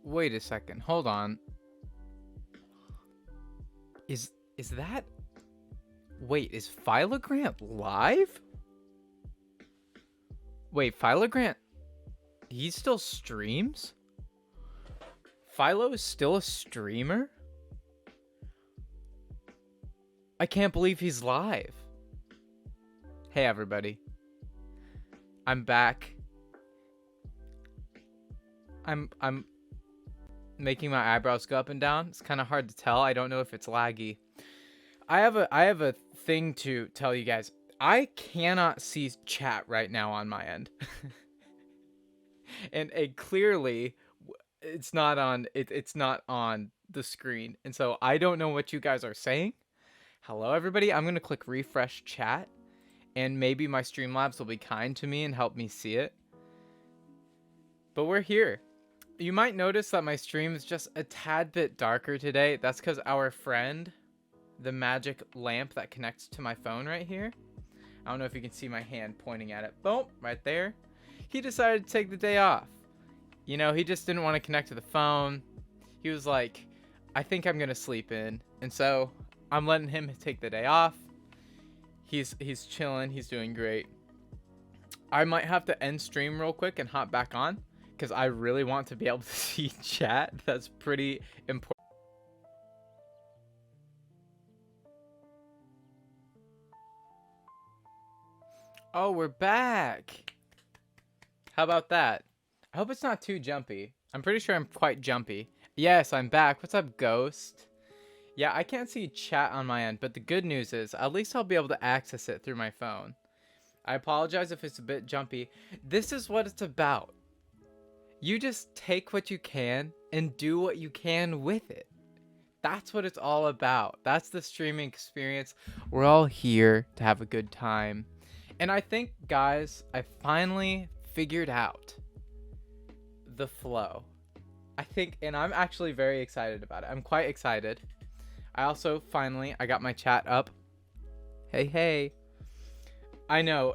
Wait a second. Hold on. Is that... Wait, is philogrant live? Wait, philogrant... He still streams? Philo is still a streamer? I can't believe he's live. Hey everybody. I'm back. I'm making my eyebrows go up and down. It's kind of hard to tell. I don't know if it's laggy. I have a thing to tell you guys. I cannot see chat right now on my end. and clearly it's not on it's not on the screen. And so I don't know what you guys are saying. Hello everybody. I'm going to click refresh chat and maybe my Streamlabs will be kind to me and help me see it. But we're here. You might notice that my stream is just a tad bit darker today. That's because our friend, the magic lamp that connects to my phone right here, I don't know if you can see my hand pointing at it. Boom, right there. He decided to take the day off. You know, he just didn't want to connect to the phone. He was like, I think I'm going to sleep in. And so I'm letting him take the day off. He's chilling. He's doing great. I might have to end stream real quick and hop back on because I really want to be able to see chat. That's pretty important. Oh, we're back. How about that? I hope it's not too jumpy. I'm pretty sure I'm quite jumpy. Yes, I'm back. What's up, Ghost? Yeah, I can't see chat on my end, but the good news is at least I'll be able to access it through my phone. I apologize if it's a bit jumpy. This is what it's about. You just take what you can and do what you can with it. That's what it's all about. That's the streaming experience. We're all here to have a good time. And I think, guys, I finally figured out the flow. I think, and I'm actually very excited about it. I'm quite excited. I also I got my chat up. Hey. I know,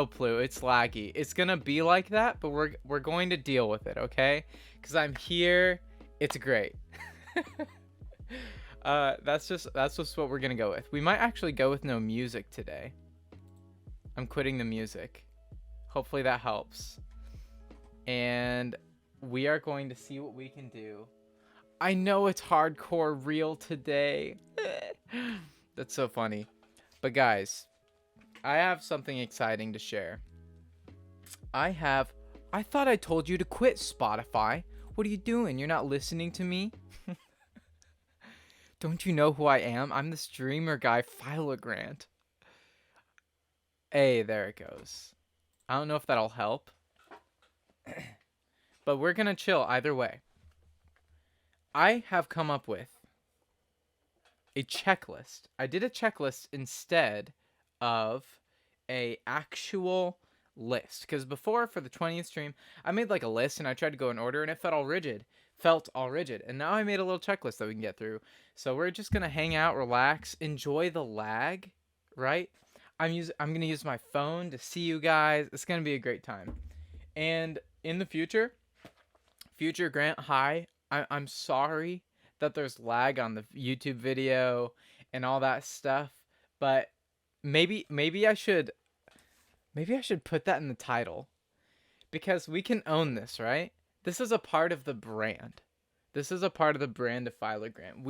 Plu, it's laggy. It's gonna be like that, but we're going to deal with it, okay? Because I'm here. It's great. That's just what we're gonna go with. We might actually go with no music today. I'm quitting the music. Hopefully that helps. And we are going to see what we can do. I know it's hardcore real today. That's so funny. But guys, I have something exciting to share. I thought I told you to quit, Spotify. What are you doing? You're not listening to me? Don't you know who I am? I'm the streamer guy, philogrant. Hey, there it goes. I don't know if that'll help. But we're gonna chill either way. I have come up with a checklist. I did a checklist instead of a actual list, because before, for the 20th stream, I made like a list and I tried to go in order and it felt all rigid, and now I made a little checklist that we can get through. So we're just gonna hang out, relax, enjoy the lag, right? I'm gonna use my phone to see you guys. It's gonna be a great time. And in the future Grant, hi, I'm sorry that there's lag on the YouTube video and all that stuff, but maybe I should put that in the title, because we can own this, right? This is a part of the brand. This is a part of the brand of philogrant.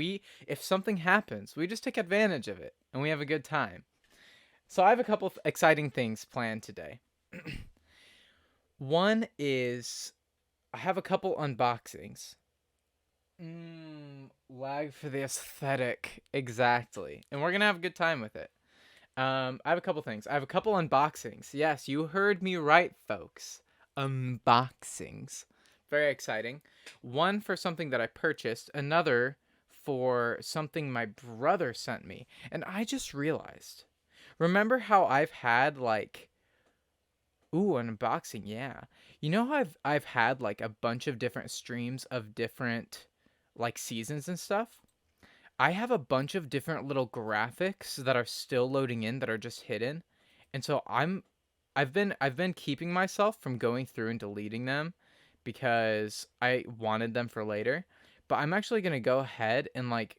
If something happens, we just take advantage of it and we have a good time. So I have a couple of exciting things planned today. One is I have a couple unboxings. Lag for the aesthetic. Exactly. And we're going to have a good time with it. I have a couple things. I have a couple unboxings. Yes, you heard me right, folks. Unboxings. Very exciting. One for something that I purchased. Another for something my brother sent me. And I just realized. Remember how I've had like... Ooh, an unboxing, yeah. You know how I've had like a bunch of different streams of different like seasons and stuff? I have a bunch of different little graphics that are still loading in that are just hidden. And so I've been keeping myself from going through and deleting them because I wanted them for later. But I'm actually going to go ahead and like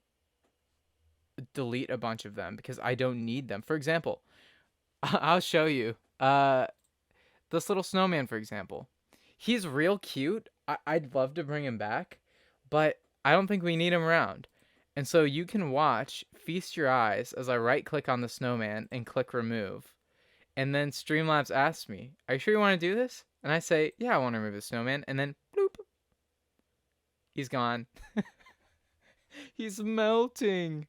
delete a bunch of them because I don't need them. For example, I'll show you. This little snowman, for example. He's real cute. I'd love to bring him back, but I don't think we need him around. And so you can watch, feast your eyes as I right click on the snowman and click remove. And then Streamlabs asks me, "Are you sure you want to do this?" And I say, "Yeah, I want to remove the snowman." And then bloop, he's gone. He's melting.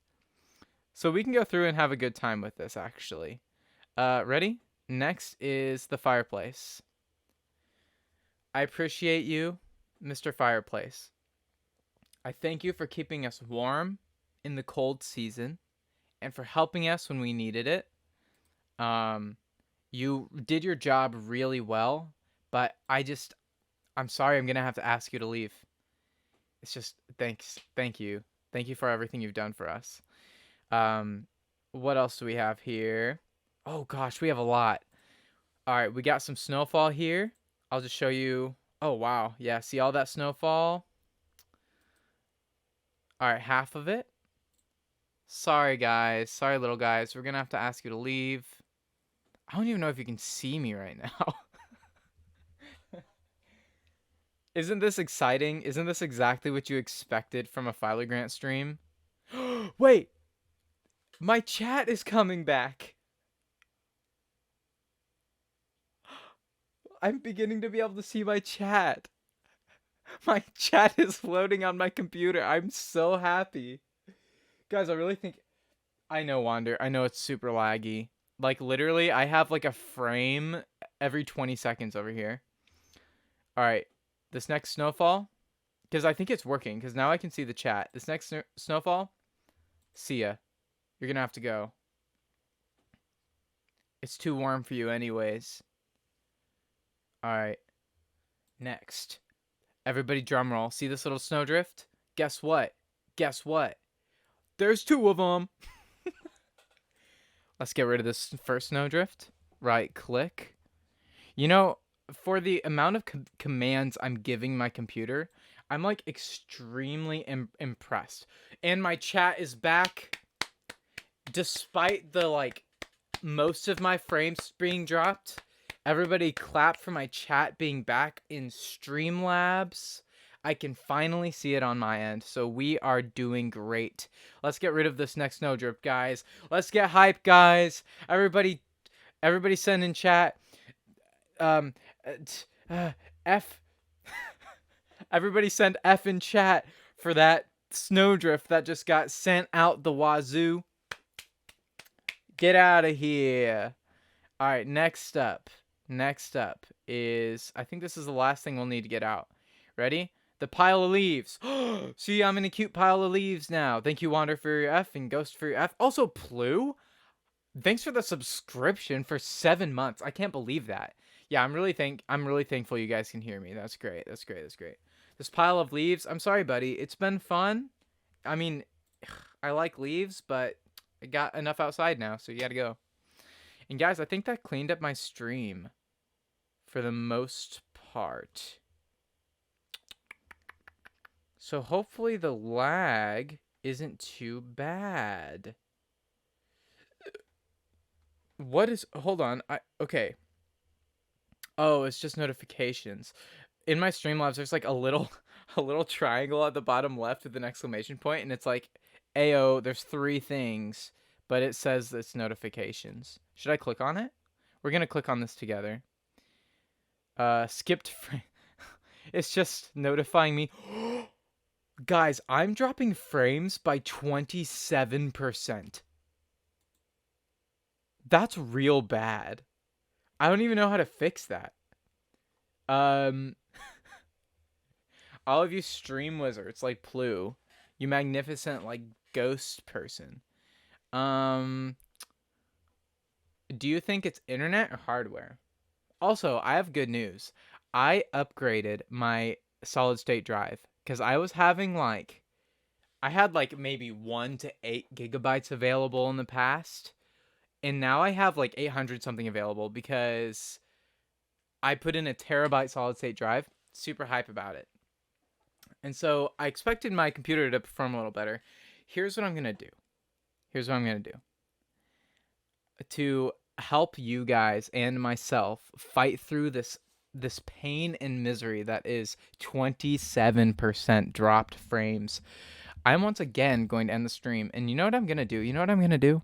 So we can go through and have a good time with this actually. Ready? Next is the fireplace. I appreciate you, Mr. Fireplace. I thank you for keeping us warm in the cold season and for helping us when we needed it. You did your job really well, but I'm sorry I'm going to have to ask you to leave. It's just, thanks. Thank you. Thank you for everything you've done for us. What else do we have here? Oh gosh, we have a lot. All right, we got some snowfall here. I'll just show you. Oh, wow. Yeah, see all that snowfall? All right, half of it. Sorry, guys. Sorry, little guys. We're going to have to ask you to leave. I don't even know if you can see me right now. Isn't this exciting? Isn't this exactly what you expected from a philogrant stream? Wait! My chat is coming back. I'm beginning to be able to see my chat. My chat is floating on my computer. I'm so happy. Guys, I really think... I know, Wander. I know it's super laggy. Like, literally, I have, like, a frame every 20 seconds over here. Alright. This next snowfall... Because I think it's working. Because now I can see the chat. This next snowfall... See ya. You're gonna have to go. It's too warm for you anyways. Alright. Next. Everybody drum roll. See this little snowdrift? Guess what? Guess what? There's two of them. Let's get rid of this first snowdrift. Right click. You know, for the amount of commands I'm giving my computer, I'm like extremely impressed. And my chat is back. Despite the like most of my frames being dropped, everybody clap for my chat being back in Streamlabs. I can finally see it on my end, so we are doing great. Let's get rid of this next snowdrift, guys. Let's get hype, guys. Everybody send in chat. F. Everybody send F in chat for that snowdrift that just got sent out the wazoo. Get out of here. All right, next up. Next up is, I think this is the last thing we'll need to get out. Ready? The pile of leaves. See, I'm in a cute pile of leaves now. Thank you, Wander, for your F and Ghost for your F. Also, Plu, thanks for the subscription for 7 months. I can't believe that. Yeah, I'm really thankful you guys can hear me. That's great. That's great. That's great. This pile of leaves. I'm sorry, buddy. It's been fun. I mean, I like leaves, but I got enough outside now, so you gotta go. And guys, I think that cleaned up my stream for the most part. So hopefully the lag isn't too bad. What is, hold on, okay. Oh, it's just notifications. In my Streamlabs, there's like a little triangle at the bottom left with an exclamation point, and it's like, Ayo, there's 3 things, but it says it's notifications. Should I click on it? We're gonna click on this together. Skipped frame. It's just notifying me. Guys, I'm dropping frames by 27%. That's real bad. I don't even know how to fix that. All of you stream wizards like Plu, you magnificent like ghost person. Do you think it's internet or hardware? Also, I have good news. I upgraded my solid state drive because I was having like, I had like maybe 1 to 8 gigabytes available in the past. And now I have like 800 something available because I put in a terabyte solid state drive. Super hype about it. And so I expected my computer to perform a little better. Here's what I'm going to do. To help you guys and myself fight through this pain and misery that is 27% dropped frames, I'm once again going to end the stream. And you know what I'm going to do?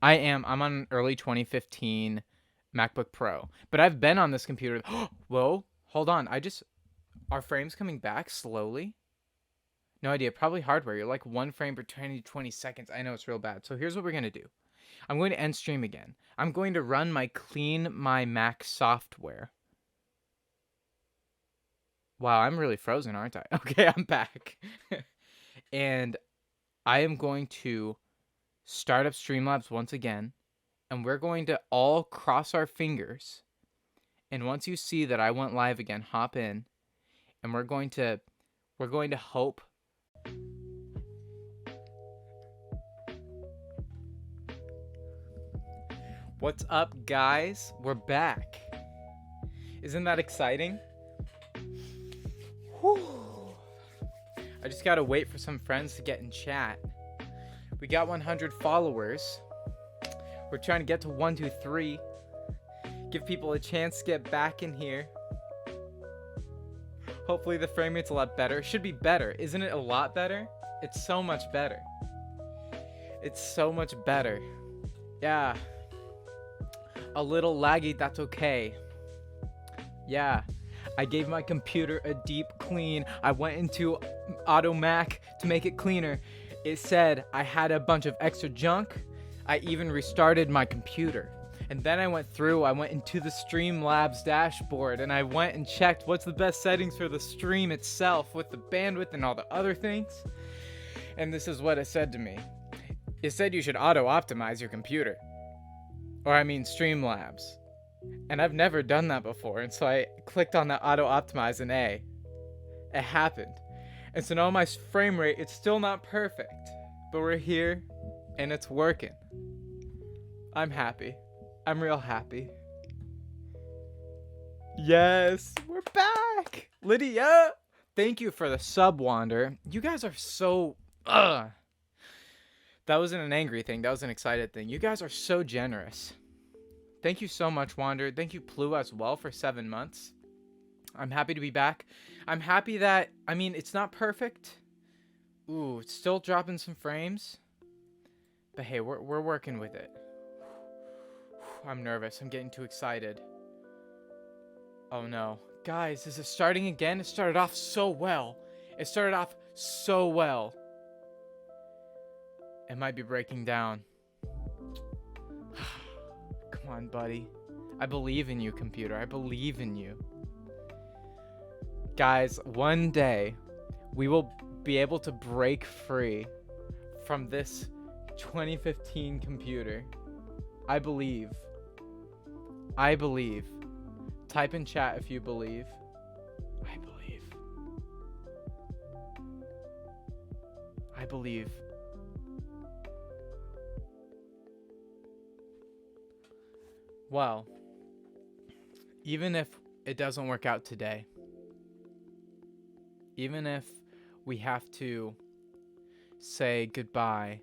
I'm on an early 2015 MacBook Pro, but I've been on this computer. Whoa, hold on. Are frames coming back slowly? No idea. Probably hardware. You're like 1 frame per 20 seconds. I know it's real bad. So here's what we're going to do. I'm going to end stream again. I'm going to run my Clean My Mac software. Wow, I'm really frozen, aren't I? Okay, I'm back. And I am going to start up Streamlabs once again. And we're going to all cross our fingers. And once you see that I went live again, hop in. And we're going to hope. What's up, guys? We're back. Isn't that exciting? Whew. I just gotta wait for some friends to get in chat. We got 100 followers. We're trying to get to 123. Give people a chance to get back in here. Hopefully the frame rate's a lot better. It should be better. Isn't it a lot better? It's so much better. Yeah. A little laggy, that's okay. Yeah. I gave my computer a deep clean. I went into Auto Mac to make it cleaner. It said I had a bunch of extra junk. I even restarted my computer. And then I went into the Streamlabs dashboard and I went and checked what's the best settings for the stream itself with the bandwidth and all the other things. And this is what it said to me. It said you should auto-optimize your computer. Streamlabs. And I've never done that before. And so I clicked on that auto-optimize and it happened. And so now my frame rate, it's still not perfect. But we're here and it's working. I'm happy. I'm real happy. Yes, we're back. Lydia, thank you for the sub, Wander. You guys are so... That wasn't an angry thing. That was an excited thing. You guys are so generous. Thank you so much, Wander. Thank you, Plu, as well, for 7 months. I'm happy to be back. I'm happy that... it's not perfect. Ooh, it's still dropping some frames. But hey, we're working with it. I'm nervous. I'm getting too excited. Oh no. Guys, is it starting again? It started off so well. It might be breaking down. Come on, buddy. I believe in you, computer. I believe in you. Guys, one day we will be able to break free from this 2015 computer. I believe. Type in chat if you believe. I believe. Well, even if it doesn't work out today, even if we have to say goodbye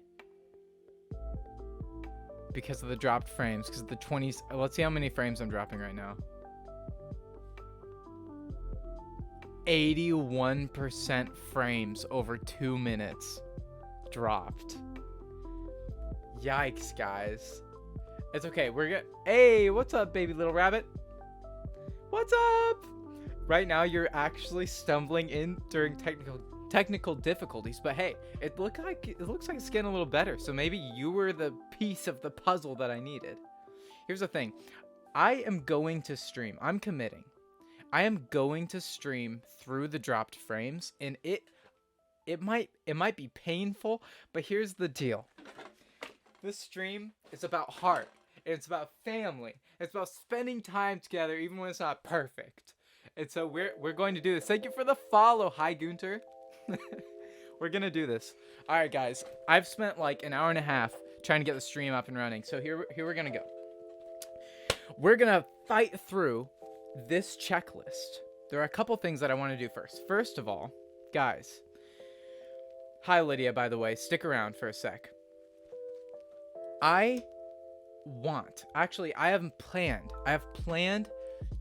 because of the dropped frames, because of the 20s. Let's see how many frames I'm dropping right now. 81% frames over 2 minutes dropped. Yikes, guys. It's okay. We're good. Hey, what's up, baby little rabbit? What's up? Right now, you're actually stumbling in during technical difficulties, but hey, it looks like it's getting a little better. So maybe you were the piece of the puzzle that I needed. Here's the thing. I am going to stream. I'm committing. I am going to stream through the dropped frames, and it might be painful, but here's the deal. This stream is about heart. It's about family. It's about spending time together even when it's not perfect. And so we're going to do this. Thank you for the follow. Hi, Gunter. We're going to do this. All right, guys. I've spent like an hour and a half trying to get the stream up and running. So here we're going to go. We're going to fight through this checklist there are a couple things that I want to do first. First of all, guys, hi Lydia, by the way, stick around for a sec. I have planned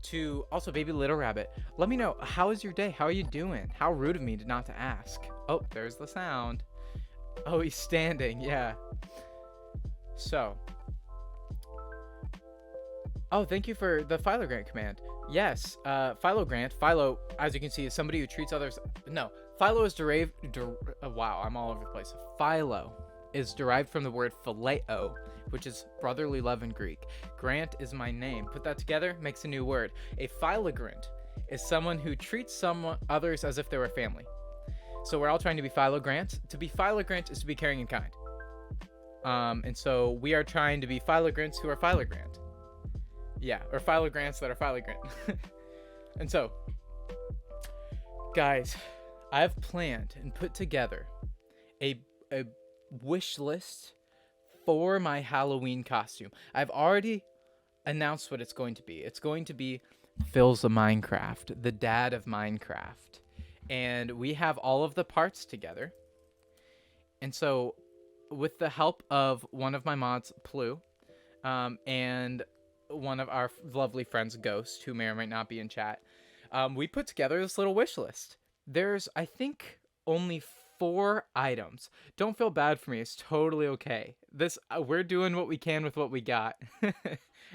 to, also baby little rabbit, let me know, how is your day? How are you doing? How rude of me not to ask. Oh, there's the sound. Oh, he's standing, yeah. So, oh, thank you for the philogrant command. Yes, philogrant, philo, as you can see, is somebody who treats others, no, philo is wow, I'm all over the place. Philo is derived from the word phileo, which is brotherly love in Greek. Grant is my name. Put that together, makes a new word. A philogrant is someone who treats others as if they were family. So we're all trying to be philogrants. To be philogrant is to be caring and kind. And so we are trying to be philogrants who are philogrant. Yeah, or philogrants that are philogrant. And so, guys, I have planned and put together a wish list for my Halloween costume. I've already announced what it's going to be. It's going to be Phil's a Minecraft, the dad of Minecraft. And we have all of the parts together. And so, with the help of one of my mods, Plu, and one of our lovely friends, Ghost, who may or may not be in chat, we put together this little wish list. There's, I think, only 4 items. Don't feel bad for me. It's totally okay. We're doing what we can with what we got.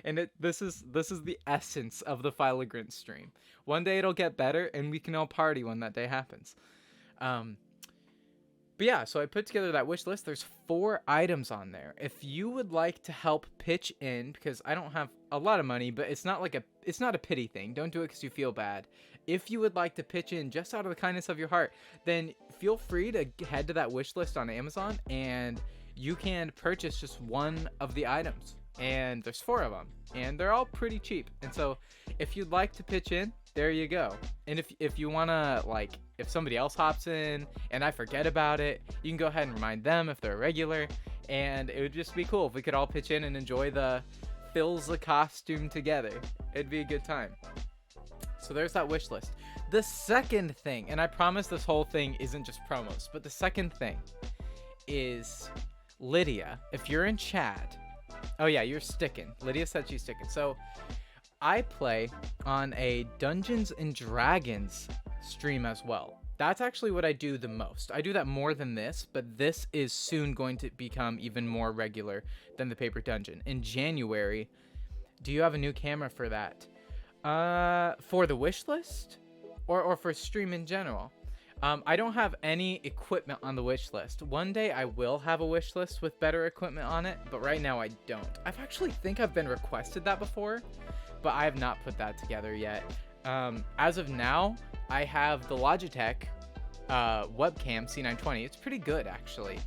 And this is the essence of the philogrant stream. One day it'll get better and we can all party when that day happens. But yeah, so I put together that wish list. There's 4 items on there. If you would like to help pitch in, because I don't have a lot of money, but it's not a pity thing. Don't do it because you feel bad. If you would like to pitch in just out of the kindness of your heart, then feel free to head to that wish list on Amazon and you can purchase just one of the items. And there's 4 of them and they're all pretty cheap. And so if you'd like to pitch in, there you go. And if you want to, like, if somebody else hops in and I forget about it, you can go ahead and remind them if they're a regular. And it would just be cool if we could all pitch in and enjoy the Phil's a costume together. It'd be a good time. So there's that wish list. The second thing, and I promise this whole thing isn't just promos, but the second thing is Lydia, if you're in chat. Oh yeah, you're sticking. Lydia said she's sticking. So I play on a Dungeons and Dragons stream as well. That's actually what I do the most. I do that more than this, but this is soon going to become even more regular than the Paper Dungeon. In January, do you have a new camera for that? For the wish list? Or for stream in general? I don't have any equipment on the wish list. One day I will have a wish list with better equipment on it, but right now I don't. I've been requested that before, but I have not put that together yet. As of now, I have the Logitech webcam C920. It's pretty good, actually.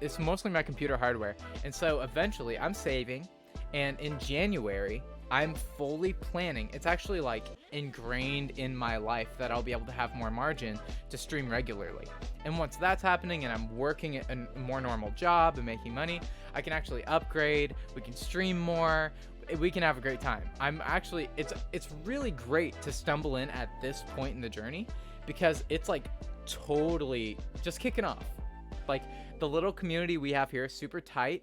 It's mostly my computer hardware. And so eventually I'm saving, and in January, I'm fully planning. It's actually like ingrained in my life that I'll be able to have more margin to stream regularly. And once that's happening and I'm working a more normal job and making money, I can actually upgrade. We can stream more. We can have a great time. It's really great to stumble in at this point in the journey because it's like totally just kicking off. Like the little community we have here is super tight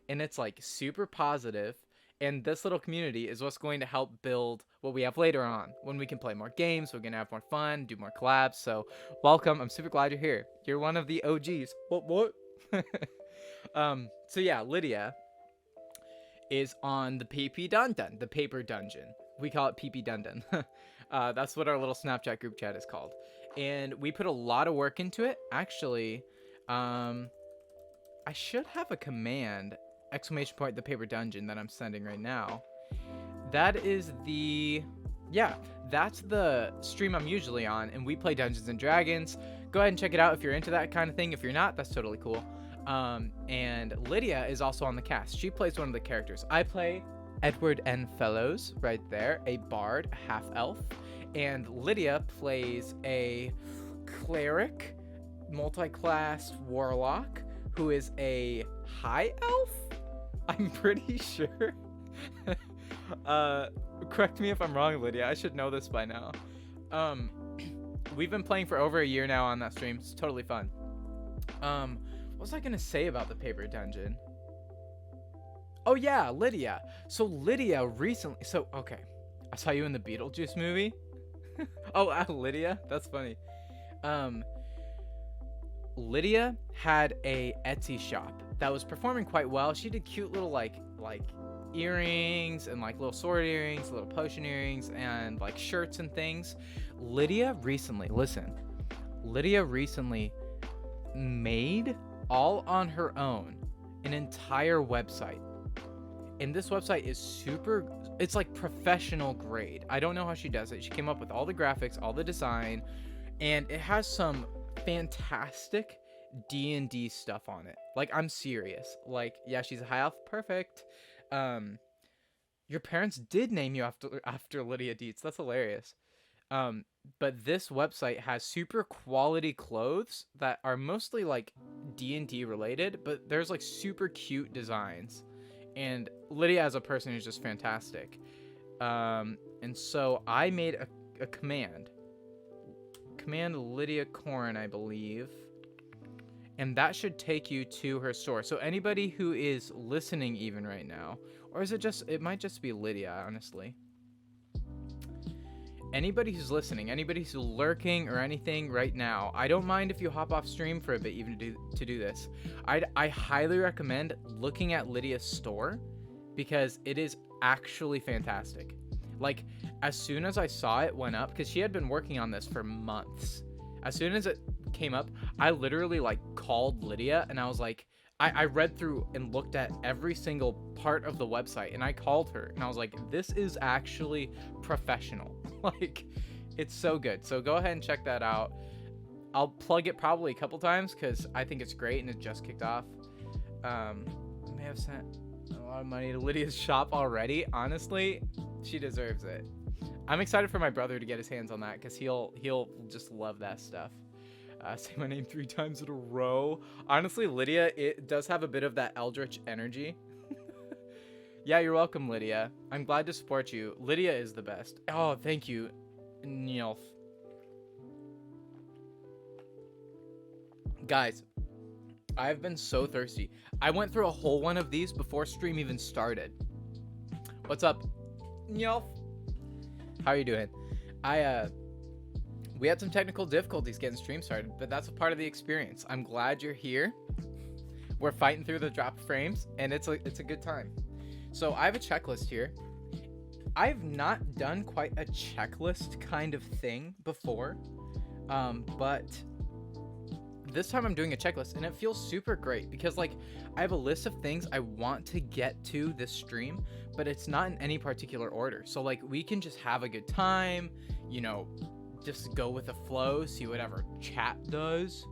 and it's like super positive. And this little community is what's going to help build what we have later on when we can play more games. We're going to have more fun, do more collabs. So welcome. I'm super glad you're here. You're one of the OGs. What? So yeah, Lydia is on the PP Dun-Dun, the Paper Dungeon. We call it PP Dun-Dun. That's what our little Snapchat group chat is called. And we put a lot of work into it. Actually, I should have a command, ! The Paper Dungeon, that I'm sending right now. That is that's the stream I'm usually on, and we play Dungeons and Dragons. Go ahead and check it out if you're into that kind of thing. If you're not, that's totally cool. And Lydia is also on the cast. She plays one of the characters. I play Edward N. Fellows right there, a bard, half elf, and Lydia plays a cleric, multi-class warlock who is a high elf. I'm pretty sure. Correct me if I'm wrong, Lydia. I should know this by now. Um, we've been playing for over a year now on that stream. It's totally fun. What was I gonna say about the paper dungeon? Oh yeah, Lydia. So Lydia recently. So okay, I saw you in the Beetlejuice movie. Oh, Lydia. That's funny. Um, Lydia had a Etsy shop that was performing quite well. She did cute little like earrings and like little sword earrings, little potion earrings, and like shirts and things. Lydia recently made all on her own an entire website. And this website is it's like professional grade. I don't know how she does it. She came up with all the graphics, all the design, and it has some fantastic D&D stuff on it. Like, I'm serious. Like, yeah, she's a high elf. Perfect. Your parents did name you after Lydia Dietz. That's hilarious. But this website has super quality clothes that are mostly like D&D related, but there's like super cute designs. And Lydia as a person is just fantastic. And so I made a command Lydia Corn, I believe, and that should take you to her store. So anybody who is listening even right now, or is it might just be Lydia, honestly. Anybody who's listening, anybody who's lurking or anything right now, I don't mind if you hop off stream for a bit even to do this. I highly recommend looking at Lydia's store because it is actually fantastic. Like, as soon as I saw it went up, because she had been working on this for months, as soon as it came up, I literally like called Lydia and I was like, I read through and looked at every single part of the website and I called her and I was like, this is actually professional. Like, it's so good. So go ahead and check that out. I'll plug it probably a couple times because I think it's great and it just kicked off. I may have sent a lot of money to Lydia's shop already. Honestly, she deserves it. I'm excited for my brother to get his hands on that because he'll just love that stuff. Say my name 3 times in a row. Honestly, Lydia, it does have a bit of that eldritch energy. Yeah, you're welcome, Lydia. I'm glad to support you. Lydia is the best. Oh, thank you, Nilf. Guys, I've been so thirsty. I went through a whole one of these before stream even started. What's up, Nilf? How are you doing? We had some technical difficulties getting stream started, but that's a part of the experience. I'm glad you're here. We're fighting through the drop frames, and it's a good time. So I have a checklist here. I've not done quite a checklist kind of thing before, but this time I'm doing a checklist, and it feels super great because like I have a list of things I want to get to this stream, but it's not in any particular order. So like we can just have a good time, you know, just go with the flow, see whatever chat does,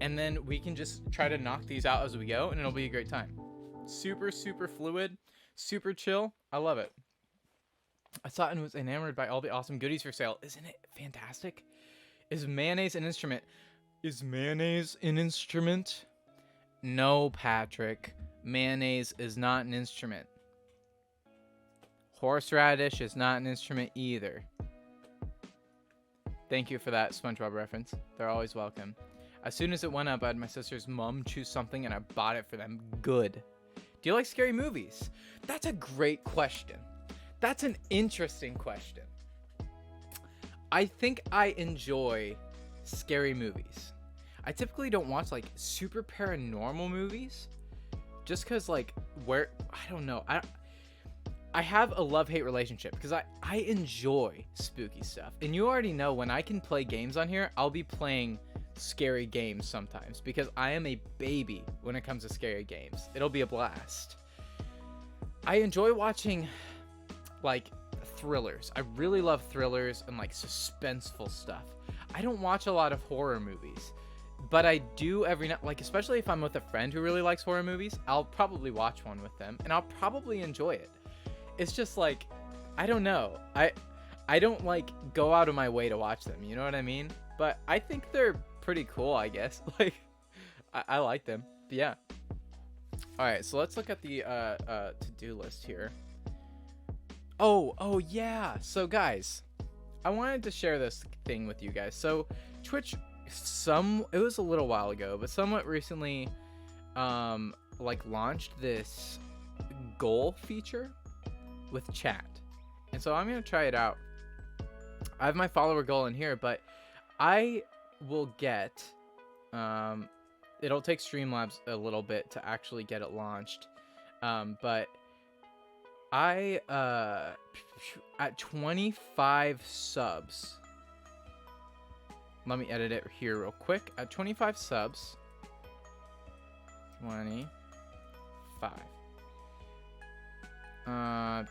and then we can just try to knock these out as we go, and it'll be a great time. Super fluid, super chill. I love it. I saw it and was enamored by all the awesome goodies for sale. Isn't it fantastic? Is mayonnaise an instrument? Is mayonnaise an instrument? No, Patrick. Mayonnaise is not an instrument. Horseradish is not an instrument either. Thank you for that SpongeBob reference. They're always welcome. As soon as it went up, I had my sister's mom choose something and I bought it for them. Good. Do you like scary movies? That's a great question. That's an interesting question. I think I enjoy scary movies. I typically don't watch like super paranormal movies just because like I don't know. I have a love-hate relationship because I enjoy spooky stuff. And you already know when I can play games on here, I'll be playing scary games sometimes because I am a baby when it comes to scary games. It'll be a blast. I enjoy watching like thrillers. I really love thrillers and like suspenseful stuff. I don't watch a lot of horror movies, but I do every night, like especially if I'm with a friend who really likes horror movies, I'll probably watch one with them and I'll probably enjoy it. It's just like, I don't know. I don't like go out of my way to watch them, you know what I mean? But I think they're pretty cool, I guess. Like, I like them. But yeah. All right, so let's look at the to-do list here. Oh yeah. So guys, I wanted to share this thing with you guys. So Twitch, it was a little while ago, but somewhat recently, like launched this goal feature with chat, and so I'm gonna try it out. I have my follower goal in here, but I will get, it'll take Streamlabs a little bit to actually get it launched, but I at 25 subs, let me edit it here real quick. At 25 subs, 25,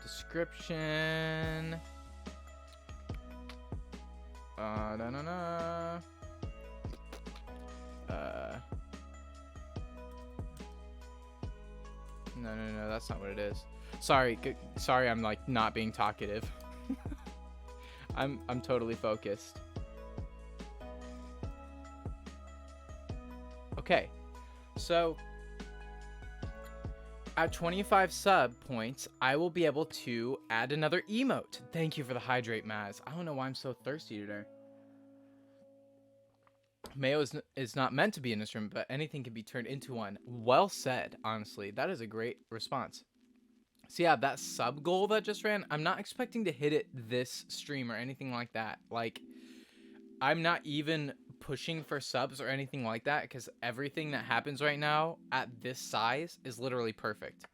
description, no, that's not what it is. Sorry, I'm like not being talkative. I'm totally focused. Okay, so at 25 sub points, I will be able to add another emote. Thank you for the hydrate, Maz. I don't know why I'm so thirsty today. Mayo is not meant to be an instrument, but anything can be turned into one. Well said, honestly. That is a great response. So yeah, that sub goal that just ran, I'm not expecting to hit it this stream or anything like that. Like, I'm not even pushing for subs or anything like that, because everything that happens right now at this size is literally perfect.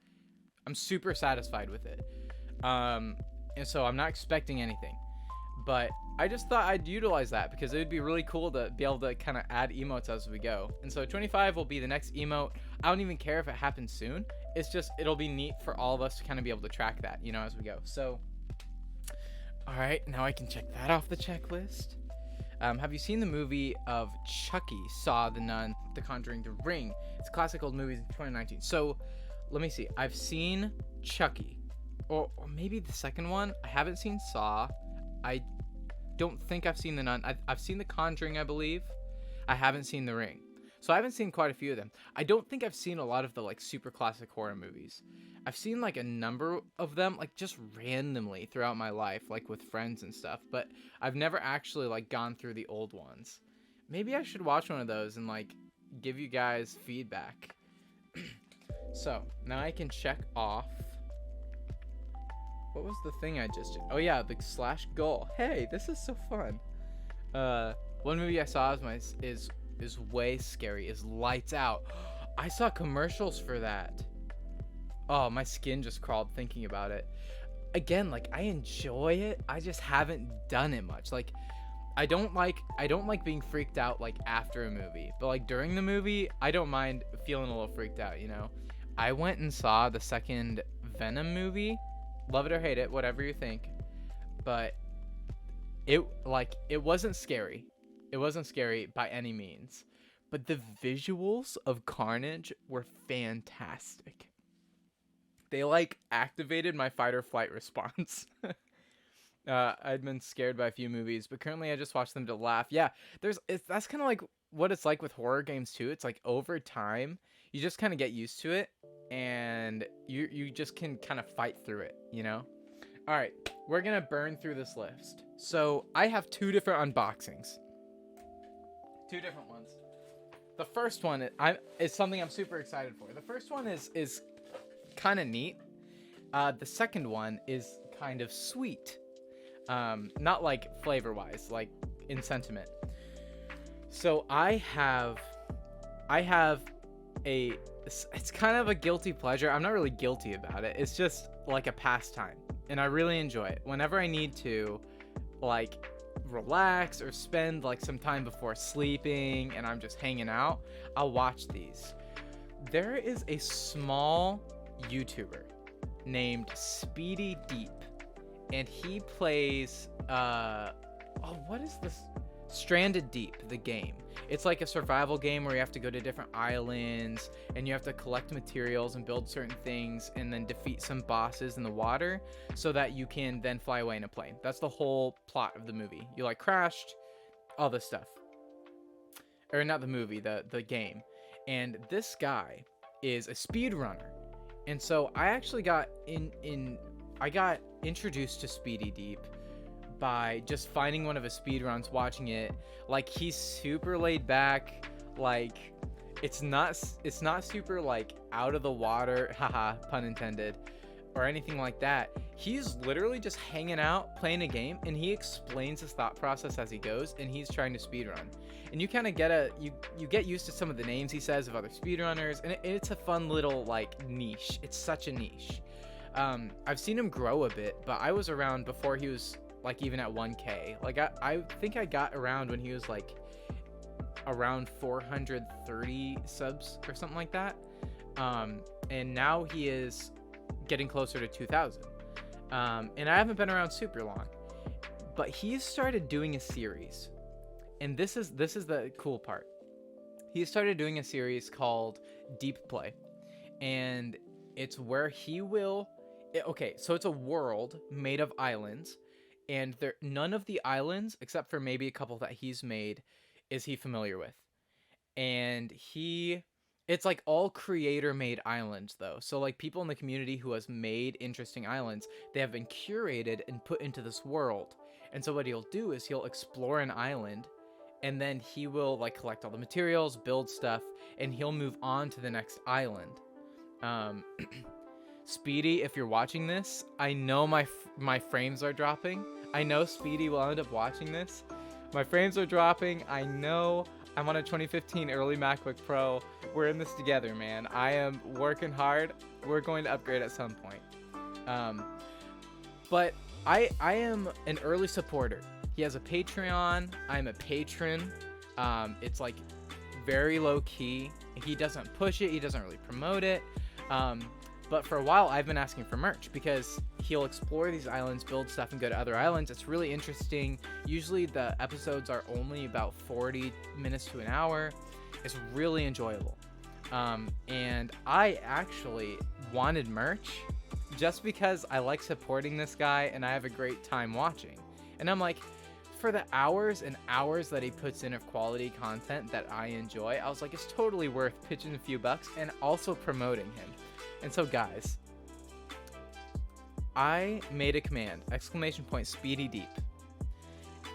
I'm super satisfied with it. And so I'm not expecting anything. But I just thought I'd utilize that because it would be really cool to be able to kind of add emotes as we go. And so 25 will be the next emote. I don't even care if it happens soon. It's just, it'll be neat for all of us to kind of be able to track that, you know, as we go. So, all right, now I can check that off the checklist. Have you seen the movie of Chucky, Saw, The Nun, The Conjuring, The Ring? It's a classic old movie in 2019. So, let me see. I've seen Chucky. Or maybe the second one. I haven't seen Saw. I don't think I've seen The Nun. I've seen The Conjuring, I believe. I haven't seen The Ring. So I haven't seen quite a few of them. I don't think I've seen a lot of the like super classic horror movies. I've seen like a number of them like just randomly throughout my life, like with friends and stuff, but I've never actually like gone through the old ones. Maybe I should watch one of those and like give you guys feedback. So now I can check off. What was the thing I just did? Oh yeah, the slash goal. Hey, this is so fun. One movie I saw is way scary. Is Lights Out. I saw commercials for that. Oh, my skin just crawled thinking about it. Again, like I enjoy it. I just haven't done it much. Like I don't like being freaked out like after a movie, but like during the movie, I don't mind feeling a little freaked out, you know. I went and saw the second Venom movie. Love it or hate it, whatever you think. But it wasn't scary. It wasn't scary by any means. But the visuals of Carnage were fantastic. They like activated my fight or flight response. I'd been scared by a few movies, but currently I just watch them to laugh. Yeah, that's kind of like what it's like with horror games too. It's like over time, you just kind of get used to it, and you just can kind of fight through it, you know? All right, we're gonna burn through this list. So I have two different unboxings. Two different ones. The first one is something I'm super excited for. The first one is kind of neat. The second one is kind of sweet. Not like flavor wise, like in sentiment. So I have it's kind of a guilty pleasure. I'm not really guilty about it. It's just like a pastime, and I really enjoy it. Whenever I need to like relax or spend like some time before sleeping and I'm just hanging out, I'll watch these. There is a small YouTuber named Speedy Deep, and he plays what is this? Stranded Deep, the game. It's like a survival game where you have to go to different islands and you have to collect materials and build certain things and then defeat some bosses in the water so that you can then fly away in a plane. That's the whole plot of the movie. You like crashed, all this stuff. Or not the movie, the game. And this guy is a speedrunner. And so I actually got I got introduced to Speedy Deep by just finding one of his speedruns, watching it. Like, he's super laid back. Like, it's not super like out of the water, haha, pun intended, or anything like that. He's literally just hanging out, playing a game, and he explains his thought process as he goes, and he's trying to speedrun. And you kind of get you get used to some of the names he says of other speedrunners, and it's a fun little like niche. It's such a niche. I've seen him grow a bit, but I was around before he was like even at 1K. Like I think I got around when he was like around 430 subs or something like that. And now he is getting closer to 2,000. And I haven't been around super long, but he's started doing a series, and this is the cool part. He started doing a series called Deep Play, and it's where he will. Okay, so it's a world made of islands, and none of the islands, except for maybe a couple that he's made, is he familiar with. And it's like all creator made islands though. So like people in the community who has made interesting islands, they have been curated and put into this world. And so what he'll do is he'll explore an island, and then he will like collect all the materials, build stuff, and he'll move on to the next island. Speedy, if you're watching this, I know my frames are dropping. I know Speedy will end up watching this. My frames are dropping. I know. I'm on a 2015 early MacBook Pro. We're in this together, man. I am working hard. We're going to upgrade at some point. But I am an early supporter. He has a Patreon. I'm a patron. It's like very low key. He doesn't push it. He doesn't really promote it. But for a while, I've been asking for merch because he'll explore these islands, build stuff, and go to other islands. It's really interesting. Usually the episodes are only about 40 minutes to an hour. It's really enjoyable. And I actually wanted merch just because I like supporting this guy and I have a great time watching. And I'm like, for the hours and hours that he puts in of quality content that I enjoy, I was like, it's totally worth pitching a few bucks and also promoting him. And so guys, I made a command, !Speedy Deep,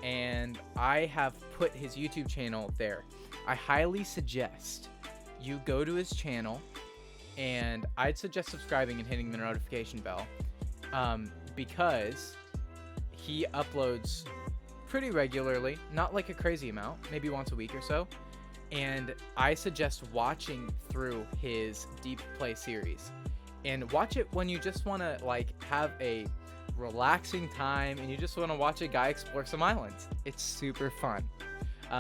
and I have put his YouTube channel there. I highly suggest you go to his channel, and I'd suggest subscribing and hitting the notification bell, because he uploads pretty regularly, not like a crazy amount, maybe once a week or so. And I suggest watching through his Deep Play series, and watch it when you just want to like have a relaxing time and you just want to watch a guy explore some islands. It's super fun.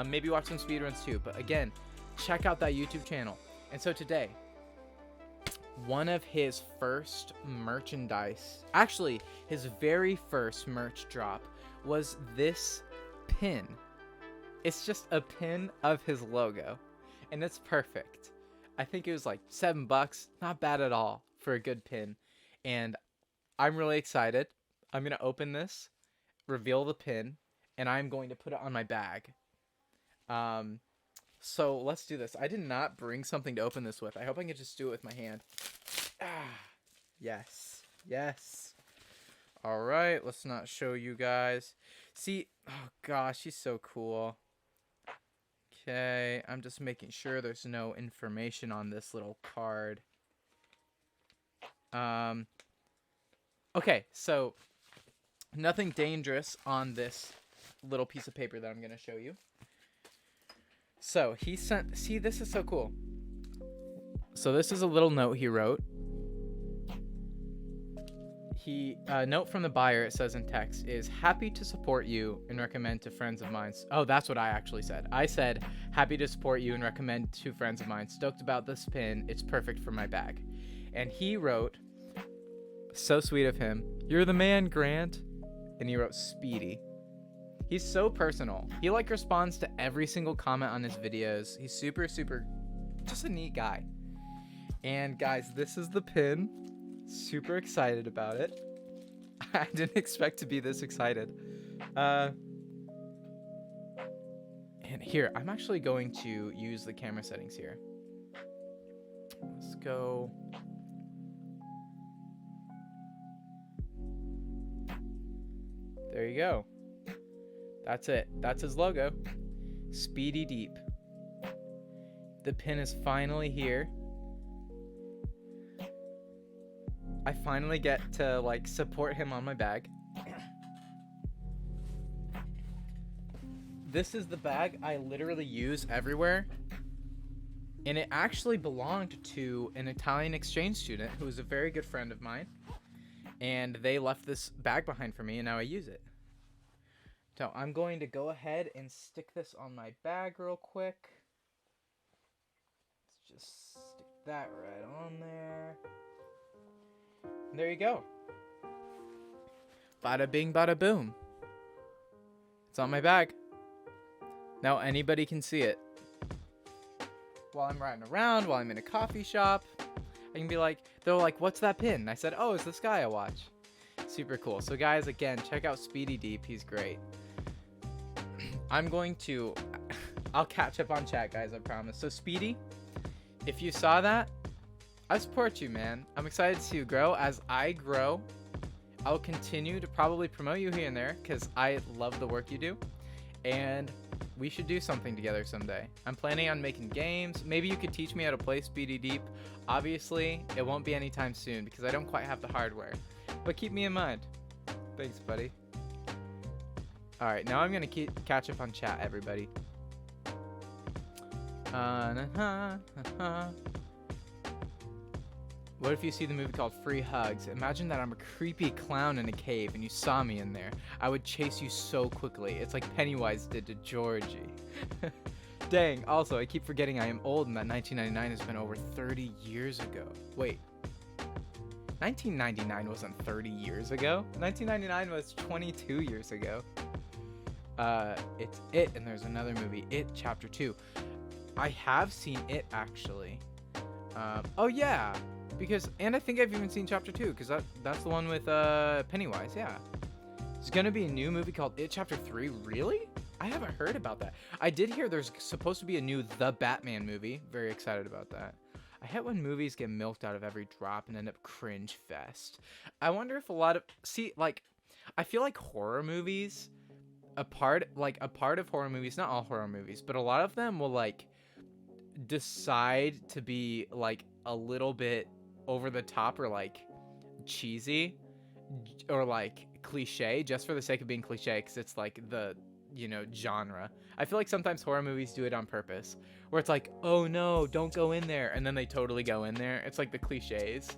Maybe watch some speedruns too, but again, check out that YouTube channel. And so today, one of his first merchandise, actually his very first merch drop, was this pin. It's just a pin of his logo, and it's perfect. I think it was like $7, not bad at all for a good pin. And I'm really excited. I'm going to open this, reveal the pin, and I'm going to put it on my bag. So let's do this. I did not bring something to open this with. I hope I can just do it with my hand. Yes. Yes. All right, let's not show you guys. See, oh gosh, he's so cool. Okay, I'm just making sure there's no information on this little card. Okay, so nothing dangerous on this little piece of paper that I'm going to show you. So he sent, see, this is so cool. So this is a little note he wrote. Note from the buyer, it says in text, is happy to support you and recommend to friends of mine. Oh, that's what I actually said. I said, happy to support you and recommend to friends of mine. Stoked about this pin. It's perfect for my bag. And he wrote, so sweet of him, you're the man, Grant. And he wrote Speedy. He's so personal. He like responds to every single comment on his videos. He's super, just a neat guy. And guys, this is the pin. Super excited about it. I didn't expect to be this excited. And here, I'm actually going to use the camera settings here. Let's go. There you go. That's it. That's his logo. Speedy Deep. The pin is finally here. I finally get to like support him on my bag. This is the bag I literally use everywhere. And it actually belonged to an Italian exchange student who was a very good friend of mine. And they left this bag behind for me, and now I use it. So I'm going to go ahead and stick this on my bag real quick. Let's just stick that right on there. And there you go. Bada bing, bada boom. It's on my bag. Now anybody can see it. While I'm riding around, while I'm in a coffee shop, I can be like, they're like, what's that pin? And I said, oh, it's this guy I watch. Super cool. So guys, again, check out Speedy Deep. He's great. I'll catch up on chat, guys, I promise. So Speedy, if you saw that, I support you, man. I'm excited to see you grow. As I grow, I'll continue to probably promote you here and there because I love the work you do. And we should do something together someday. I'm planning on making games. Maybe you could teach me how to play Speedy Deep. Obviously, it won't be anytime soon because I don't quite have the hardware. But keep me in mind. Thanks, buddy. Alright, now I'm going to catch up on chat, everybody. What if you see the movie called Free Hugs? Imagine that I'm a creepy clown in a cave and you saw me in there. I would chase you so quickly. It's like Pennywise did to Georgie. Dang, also, I keep forgetting I am old and that 1999 has been over 30 years ago. Wait. 1999 wasn't 30 years ago? 1999 was 22 years ago. It's It, and there's another movie, It Chapter 2. I have seen It, actually. Oh, yeah. And I think I've even seen Chapter 2, because that's the one with Pennywise, yeah. There's going to be a new movie called It Chapter 3. Really? I haven't heard about that. I did hear there's supposed to be a new The Batman movie. Very excited about that. I hate when movies get milked out of every drop and end up cringe fest. I wonder if I feel like horror movies, a part of horror movies, not all horror movies, but a lot of them will like decide to be like a little bit over the top or like cheesy or like cliche just for the sake of being cliche because it's like the genre. I feel like sometimes horror movies do it on purpose where it's like, oh no, don't go in there, and then they totally go in there. It's like the cliches.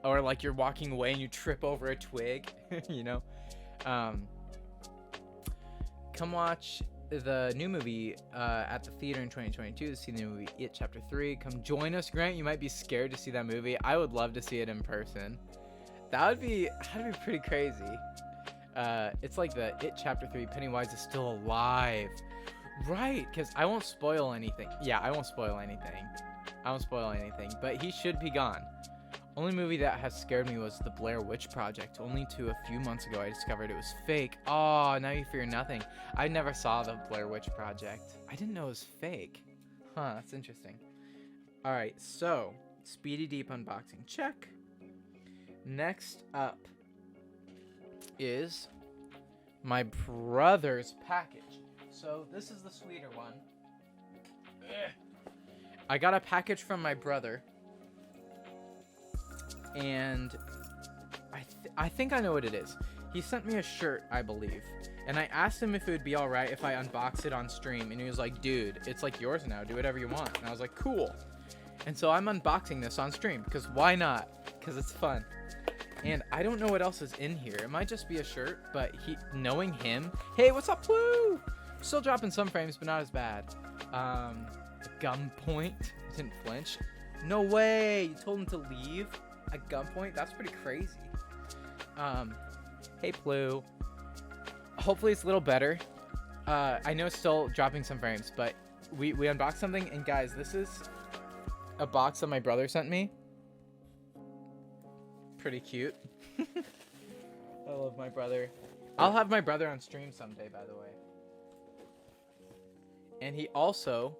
Or like you're walking away and you trip over a twig. Come watch the new movie at the theater in 2022 to see the movie It Chapter 3. Come join us, Grant. You might be scared to see that movie. I would love to see it in person. That'd be pretty crazy. It's like the It Chapter 3, Pennywise is still alive. Right, because I won't spoil anything. Yeah, I won't spoil anything. But he should be gone. Only movie that has scared me was the Blair Witch Project. Only a few months ago I discovered it was fake. Oh, now you fear nothing. I never saw the Blair Witch Project. I didn't know it was fake. Huh, that's interesting. Alright, so Speedy Deep unboxing. Check. Next up is my brother's package. So this is the sweeter one. I got a package from my brother. And I think I know what it is. He sent me a shirt, I believe. And I asked him if it would be alright if I unbox it on stream. And he was like, dude, it's like yours now. Do whatever you want. And I was like, cool. And so I'm unboxing this on stream. Because why not? Because it's fun. And I don't know what else is in here. It might just be a shirt. But knowing him. Hey, what's up, Blue? Still dropping some frames, but not as bad. Gunpoint. Didn't flinch. No way. You told him to leave at gunpoint? That's pretty crazy. Hey, Blue. Hopefully it's a little better. I know it's still dropping some frames, but we unboxed something. And guys, this is a box that my brother sent me. Pretty cute. I love my brother. I'll have my brother on stream someday, by the way. And he also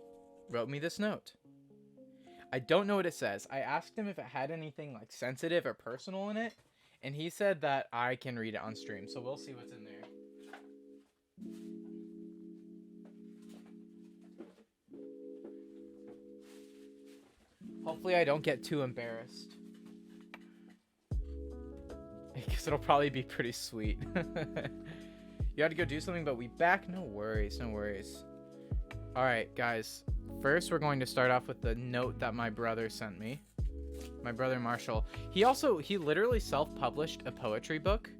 wrote me this note. I don't know what it says. I asked him if it had anything like sensitive or personal in it, and he said that I can read it on stream. So we'll see what's in there. Hopefully I don't get too embarrassed. Because it'll probably be pretty sweet. You had to go do something, but we back? No worries, no worries. Alright, guys. First, we're going to start off with the note that my brother sent me. My brother Marshall. He literally self-published a poetry book.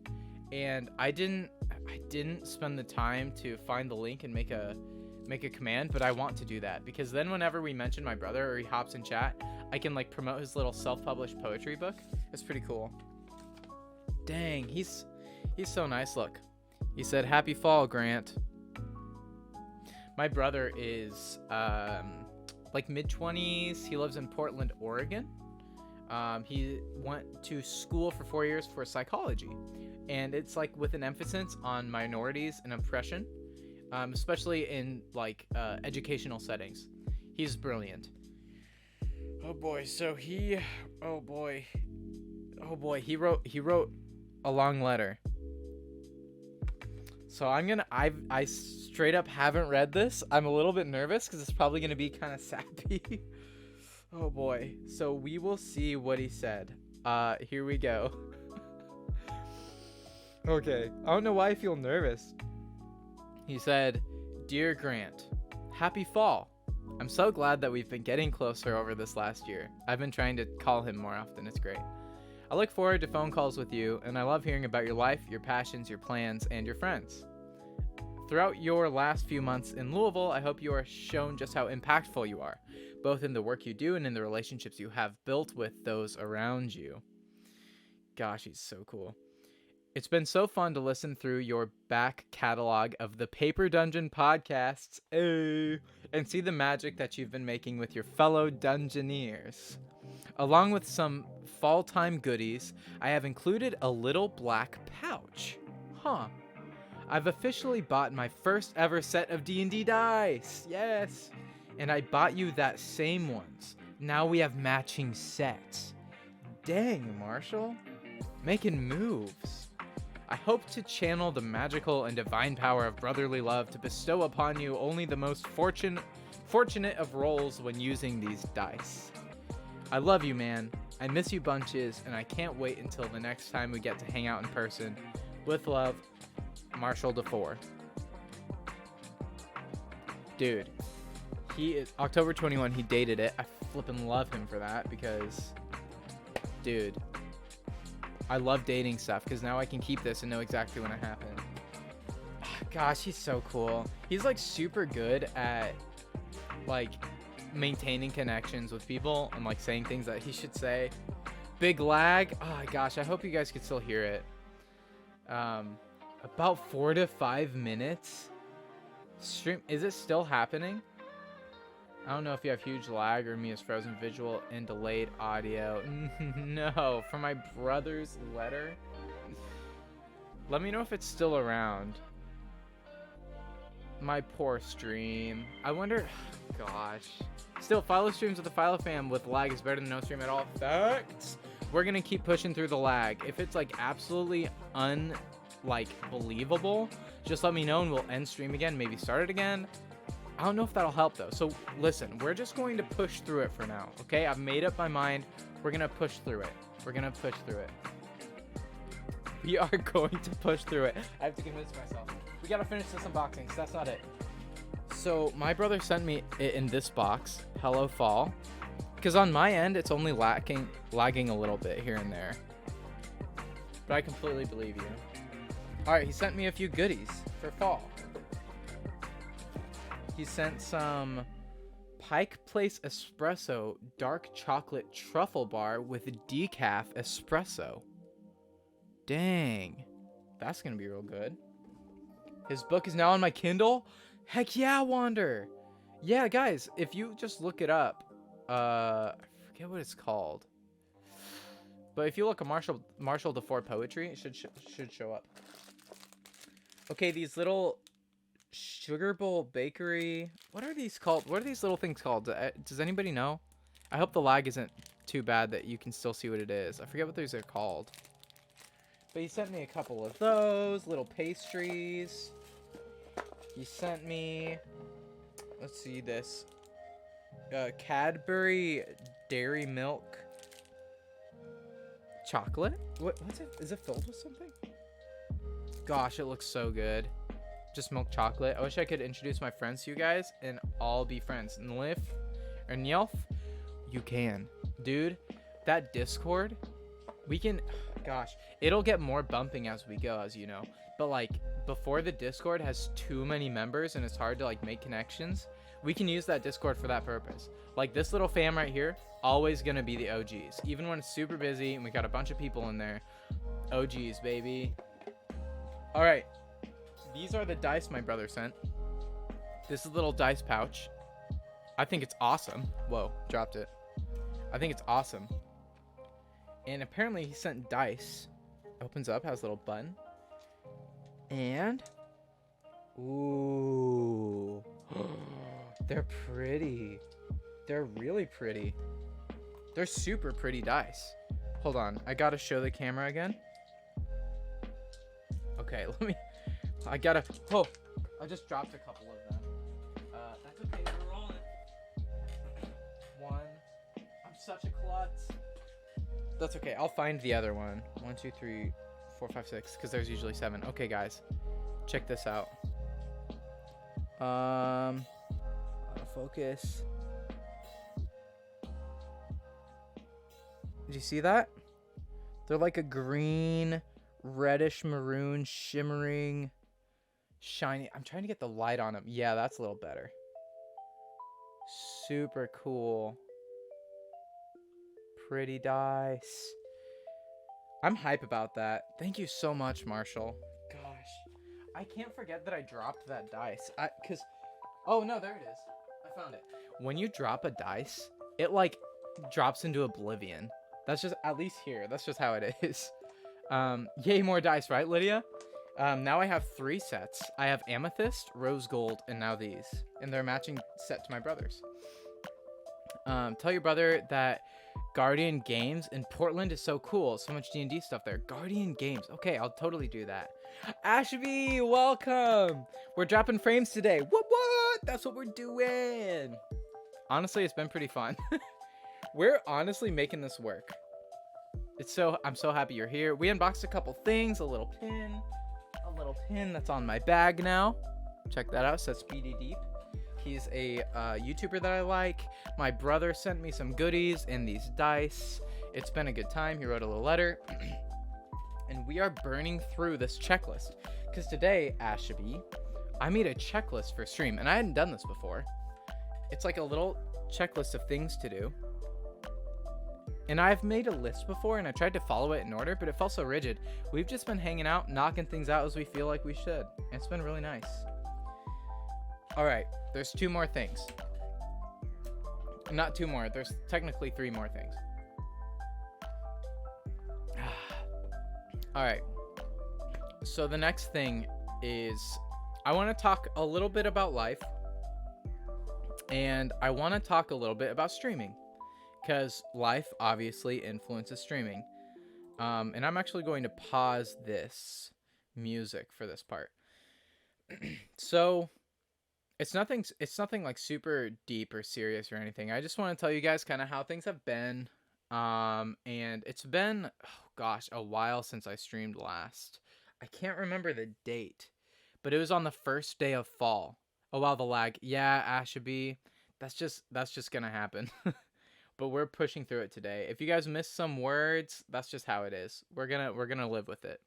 And I didn't spend the time to find the link and make a command, but I want to do that. Because then whenever we mention my brother or he hops in chat, I can like promote his little self-published poetry book. It's pretty cool. Dang, he's so nice. Look. He said, "Happy fall, Grant." My brother is like mid-20s. He lives in Portland, Oregon. He went to school for 4 years for psychology, and it's like with an emphasis on minorities and oppression, especially in like educational settings. He's brilliant. Oh boy, so he wrote a long letter. So I straight up haven't read this. I'm a little bit nervous because it's probably going to be kind of sappy. Oh boy. So we will see what he said. Here we go. Okay. I don't know why I feel nervous. He said, "Dear Grant, happy fall. I'm so glad that we've been getting closer over this last year. I've been trying to call him more often. It's great. I look forward to phone calls with you, and I love hearing about your life, your passions, your plans, and your friends. Throughout your last few months in Louisville, I hope you are shown just how impactful you are, both in the work you do and in the relationships you have built with those around you." Gosh, he's so cool. "It's been so fun to listen through your back catalog of the Paper Dungeon podcasts, and see the magic that you've been making with your fellow Dungeoneers. Along with some fall-time goodies, I have included a little black pouch. Huh. I've officially bought my first ever set of D&D dice. Yes. And I bought you that same ones. Now we have matching sets. Dang, Marshall. Making moves. I hope to channel the magical and divine power of brotherly love to bestow upon you only the most fortunate of roles when using these dice. I love you, man. I miss you bunches, and I can't wait until the next time we get to hang out in person. With love, Marshall DeFore." Dude, he is October 21. He dated it. I flippin' love him for that because, dude, I love dating stuff because now I can keep this and know exactly when it happened. Gosh, he's so cool. He's like super good at like maintaining connections with people and like saying things that he should say. Big lag. Oh gosh, I hope you guys could still hear it. About 4 to 5 minutes. Stream, is it still happening? I don't know if you have huge lag or me as frozen visual and delayed audio. No, for my brother's letter. Let me know if it's still around. My poor stream. I wonder. Gosh. Still, Philo streams with the Philo fam with lag is better than no stream at all. Facts. We're gonna keep pushing through the lag. If it's like absolutely believable, just let me know and we'll end stream again. Maybe start it again. I don't know if that'll help though. So listen, we're just going to push through it for now. Okay, I've made up my mind. We're gonna push through it. We're gonna push through it. We are going to push through it. I have to convince myself. We gotta finish this unboxing, so that's not it. So my brother sent me it in this box. Hello Fall. Because on my end, it's only lagging a little bit here and there. But I completely believe you. Alright, he sent me a few goodies for fall. He sent some Pike Place Espresso dark chocolate truffle bar with decaf espresso. Dang. That's going to be real good. His book is now on my Kindle. Heck yeah, Wander. Yeah, guys, if you just look it up, I forget what it's called. But if you look at Marshall DeFore Poetry, it should show up. Okay, these little Sugar Bowl Bakery. What are these called? What are these little things called? Does anybody know? I hope the lag isn't too bad that you can still see what it is. I forget what these are called. But he sent me a couple of those little pastries. He sent me, let's see this, Cadbury dairy milk chocolate. What's it? Is it filled with something? Gosh, it looks so good. Just milk chocolate. I wish I could introduce my friends to you guys and all be friends. Nlif or Njelf, you can. Dude, that Discord, we can, gosh, it'll get more bumping as we go, as you know. But like, before the Discord has too many members and it's hard to like make connections, we can use that Discord for that purpose. Like this little fam right here, always gonna be the OGs. Even when it's super busy and we got a bunch of people in there. OGs, baby. All right. These are the dice my brother sent. This is a little dice pouch. I think it's awesome. Whoa, dropped it. I think it's awesome. And apparently he sent dice. Opens up, has a little button. And, ooh, they're pretty. They're really pretty. They're super pretty dice. Hold on, I gotta show the camera again. Okay, I just dropped a couple of them. That's okay, we're rolling. One. I'm such a klutz. That's okay, I'll find the other one. 1, 2, 3, 4, 5, 6, because there's usually 7. Okay, guys, check this out. Focus. Did you see that? They're like a green, reddish maroon, shimmering, shiny. I'm trying to get the light on them. Yeah, that's a little better. Super cool. Pretty dice. I'm hype about that. Thank you so much, Marshall. Gosh, I can't forget that I dropped that dice. Oh no, there it is. I found it. When you drop a dice, it like drops into oblivion. That's just, at least here, that's just how it is. Yay, more dice, right, Lydia? Now I have 3 sets. I have amethyst, rose gold, and now these. And they're a matching set to my brother's. Tell your brother that Guardian Games in Portland is so cool. So much D&D stuff there. Guardian Games. Okay, I'll totally do that. Ashby, welcome. We're dropping frames today. What? That's what we're doing. Honestly, it's been pretty fun. We're honestly making this work. I'm so happy you're here. We unboxed a couple things, a little pin that's on my bag now. Check that out. It says Speedy Deep. He's a YouTuber that I like. My brother sent me some goodies and these dice. It's been a good time. He wrote a little letter. And we are burning through this checklist. Because today, Ashby, I made a checklist for stream. And I hadn't done this before. It's like a little checklist of things to do. And I've made a list before, and I tried to follow it in order, but it felt so rigid. We've just been hanging out, knocking things out as we feel like we should. And it's been really nice. All right, there's 2 more things. Not 2 more. There's technically 3 more things. All right. So the next thing is I want to talk a little bit about life. And I want to talk a little bit about streaming. Because life obviously influences streaming. And I'm actually going to pause this music for this part. So it's nothing like super deep or serious or anything. I just want to tell you guys kind of how things have been. And it's been, oh gosh, a while since I streamed last. I can't remember the date, but it was on the first day of fall. Oh wow, the lag. Yeah, Ashby. That's just gonna happen. But we're pushing through it today. If you guys missed some words, that's just how it is. We're gonna live with it.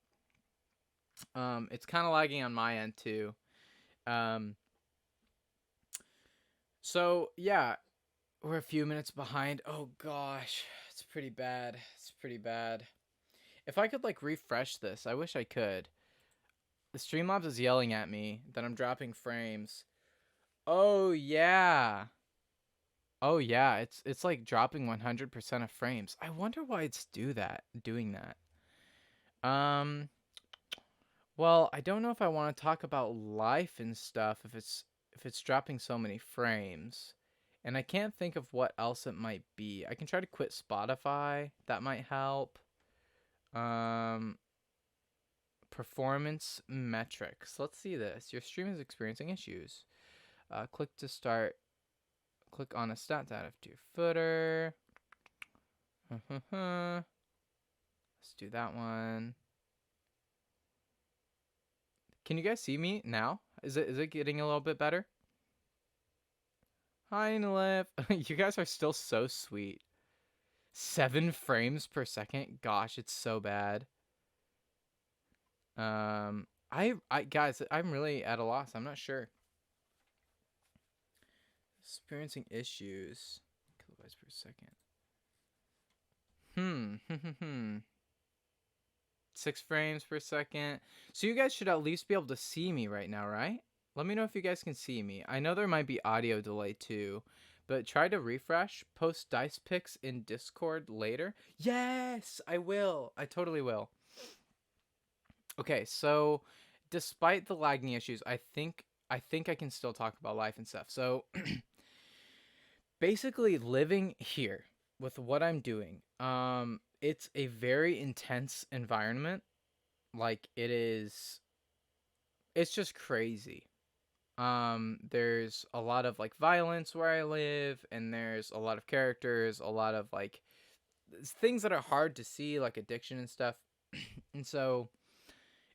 It's kind of lagging on my end too. So yeah, we're a few minutes behind. Oh gosh, it's pretty bad. It's pretty bad. If I could like refresh this, I wish I could. The Streamlabs is yelling at me that I'm dropping frames. Oh yeah. Oh yeah, it's like dropping 100% of frames. I wonder why it's doing that. Well, I don't know if I want to talk about life and stuff if it's dropping so many frames. And I can't think of what else it might be. I can try to quit Spotify. That might help. Performance metrics. Let's see this. Your stream is experiencing issues. Click to start. Click on a stat data to your footer. Let's do that one. Can you guys see me now? Is it getting a little bit better? Hi, Nalif. You guys are still so sweet. 7 frames per second? Gosh, it's so bad. I guys, I'm really at a loss. I'm not sure. Experiencing issues. Kilobytes per second. Hmm. 6 frames per second. So you guys should at least be able to see me right now, right? Let me know if you guys can see me. I know there might be audio delay too, but try to refresh. Post dice picks in Discord later. Yes, I will. I totally will. Okay, so despite the lagging issues, I think I can still talk about life and stuff. So basically living here with what I'm doing, it's a very intense environment. Like it's just crazy. There's a lot of like violence where I live, and there's a lot of characters, a lot of like things that are hard to see, like addiction and stuff. And so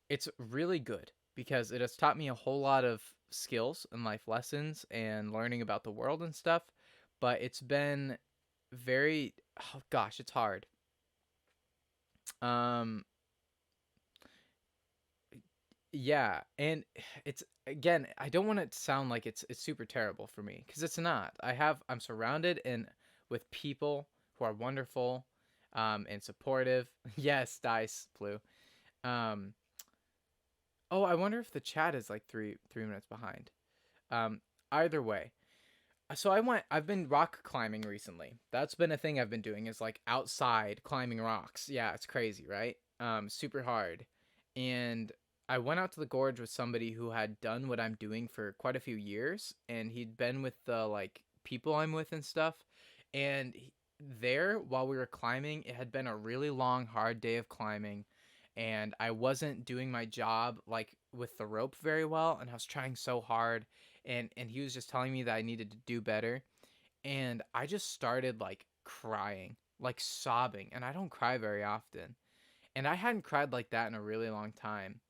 it's really good because it has taught me a whole lot of skills and life lessons and learning about the world and stuff. But it's been very, oh gosh, it's hard. Um, yeah, and it's again, I don't want it to sound like it's super terrible for me because it's not. I'm surrounded in with people who are wonderful, and supportive. Yes, dice blue. Um, oh, I wonder if the chat is like three minutes behind. Um, either way, so I've been rock climbing recently. That's been a thing I've been doing is like outside climbing rocks. Yeah, it's crazy, right? Super hard. And I went out to the gorge with somebody who had done what I'm doing for quite a few years, and he'd been with the like people I'm with and stuff. And there, while we were climbing, it had been a really long, hard day of climbing, and I wasn't doing my job like with the rope very well, and I was trying so hard, and he was just telling me that I needed to do better, and I just started like crying, like sobbing, and I don't cry very often, and I hadn't cried like that in a really long time.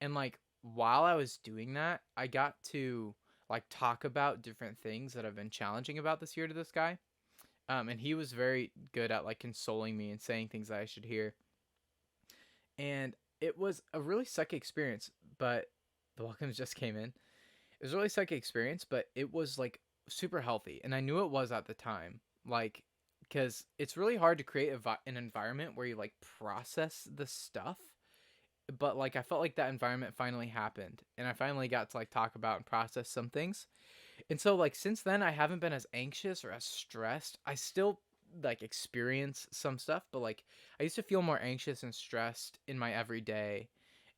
And like while I was doing that, I got to like talk about different things that have been challenging about this year to this guy. And he was very good at like consoling me and saying things that I should hear. And it was a really sucky experience, but the welcomes just came in. It was a really sucky experience, but it was like super healthy, and I knew it was at the time. Like, because it's really hard to create an environment where you like process the stuff, but like I felt like that environment finally happened, and I finally got to like talk about and process some things. And so like since then I haven't been as anxious or as stressed. I still like experience some stuff, but like I used to feel more anxious and stressed in my everyday,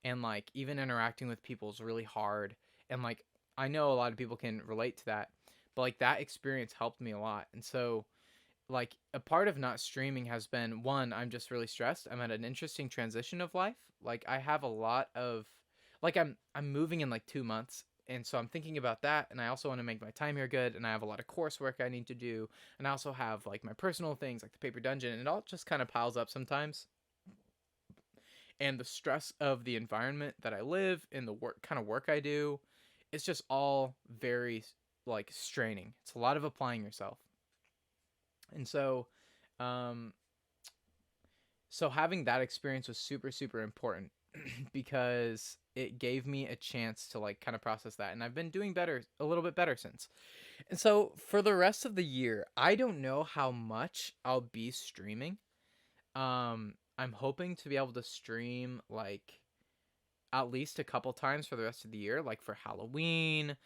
and like even interacting with people is really hard. And like I know a lot of people can relate to that, but like that experience helped me a lot. And so like a part of not streaming has been, one, I'm just really stressed. I'm at an interesting transition of life. Like I have a lot of like I'm moving in like 2 months, and so I'm thinking about that, and I also want to make my time here good, and I have a lot of coursework I need to do, and I also have like my personal things like the paper dungeon, and it all just kind of piles up sometimes. And the stress of the environment that I live in, the work kind of work I do, it's just all very like straining. It's a lot of applying yourself. And um so having that experience was super super important because it gave me a chance to like kind of process that, and I've been doing better, a little bit better since. And so for the rest of the year, I don't know how much I'll be streaming. I'm hoping to be able to stream like at least a couple times for the rest of the year, like for Halloween,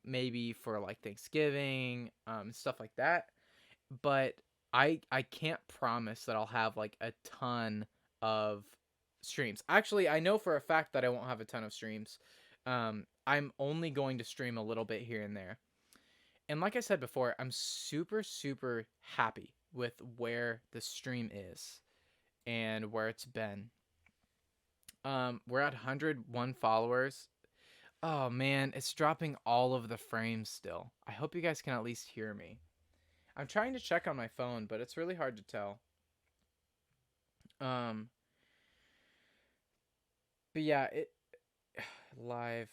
maybe for like Thanksgiving, stuff like that. But I can't promise that I'll have like a ton of streams. Actually, I know for a fact that I won't have a ton of streams. I'm only going to stream a little bit here and there. And like I said before, I'm super super happy with where the stream is and where it's been. We're at 101 followers. Oh man, it's dropping all of the frames still. I hope you guys can at least hear me. I'm trying to check on my phone, but it's really hard to tell. Um, but yeah, it live.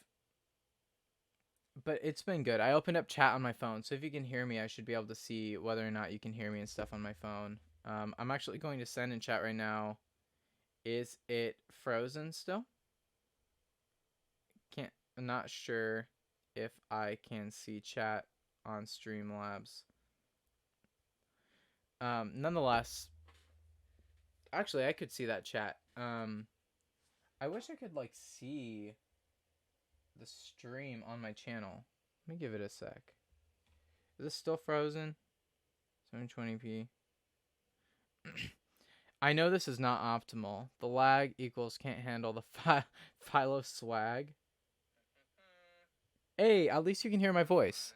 But it's been good. I opened up chat on my phone, so if you can hear me, I should be able to see whether or not you can hear me and stuff on my phone. I'm actually going to send in chat right now. Is it frozen still? Can't. I'm not sure if I can see chat on Streamlabs. Nonetheless, actually, I could see that chat. I wish I could like see the stream on my channel. Let me give it a sec. Is this still frozen? 720p. I know this is not optimal. The lag equals can't handle the philo swag. Hey, at least you can hear my voice.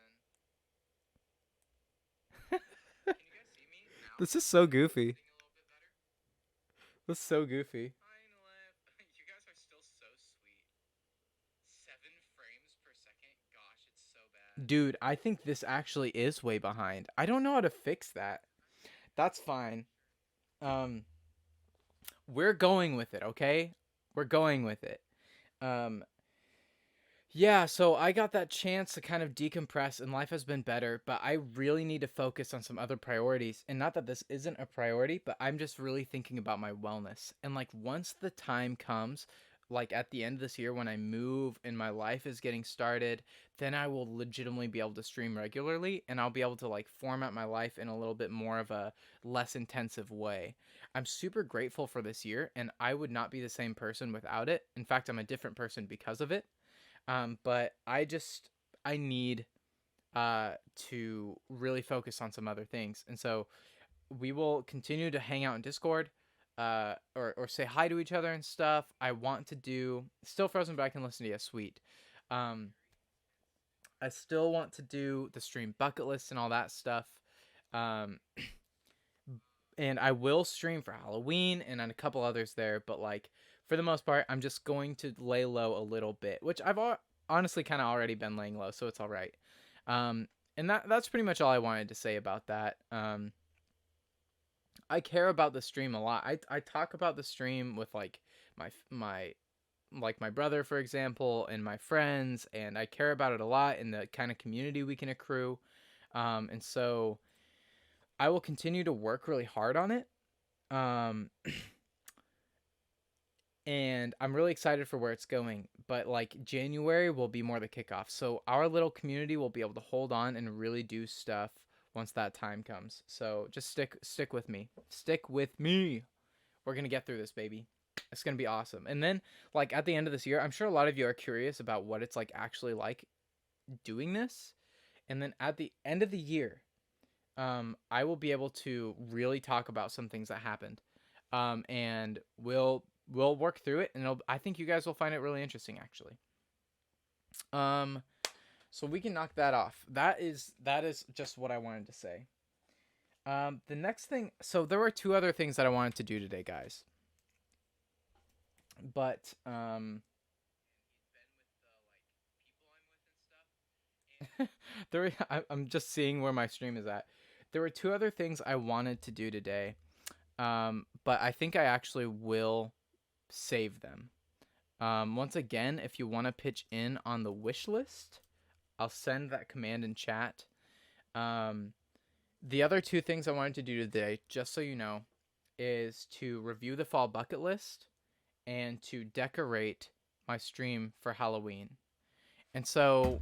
This is so goofy. This is so goofy. You guys are still so sweet. 7 frames per second? Gosh, it's so bad. Dude, I think this actually is way behind. I don't know how to fix that. That's fine. Um, we're going with it, okay? We're going with it. Um, Yeah, so I got that chance to kind of decompress and life has been better, but I really need to focus on some other priorities. And not that this isn't a priority, but I'm just really thinking about my wellness. And like once the time comes, like at the end of this year when I move and my life is getting started, then I will legitimately be able to stream regularly and I'll be able to like format my life in a little bit more of a less intensive way. I'm super grateful for this year and I would not be the same person without it. In fact, I'm a different person because of it. But I need to really focus on some other things, and so we will continue to hang out in Discord, or say hi to each other and stuff. I want to do still frozen, but I can listen to you. Sweet. Um, I still want to do the stream bucket list and all that stuff. Um, and I will stream for Halloween and on a couple others there, but like for the most part, I'm just going to lay low a little bit, which honestly kind of already been laying low, so it's all right. Um, and that's pretty much all I wanted to say about that. I care about the stream a lot. I talk about the stream with like my like my brother, for example, and my friends, and I care about it a lot in the kind of community we can accrue. And so I will continue to work really hard on it. Um, and I'm really excited for where it's going. But like January will be more the kickoff, so our little community will be able to hold on and really do stuff once that time comes. So just stick with me. Stick with me. We're gonna get through this, baby. It's gonna be awesome. And then like at the end of this year, I'm sure a lot of you are curious about what it's like actually like doing this. And then at the end of the year, I will be able to really talk about some things that happened, and we'll work through it, and I think you guys will find it really interesting, actually. Um, so we can knock that off. That is just what I wanted to say. The next thing, so there were two other things that I wanted to do today, guys, but I'm just seeing where my stream is at. There were two other things I wanted to do today, but I think I actually will save them. Once again, if you want to pitch in on the wish list, I'll send that command in chat. The other two things I wanted to do today, just so you know, is to review the fall bucket list and to decorate my stream for Halloween. And so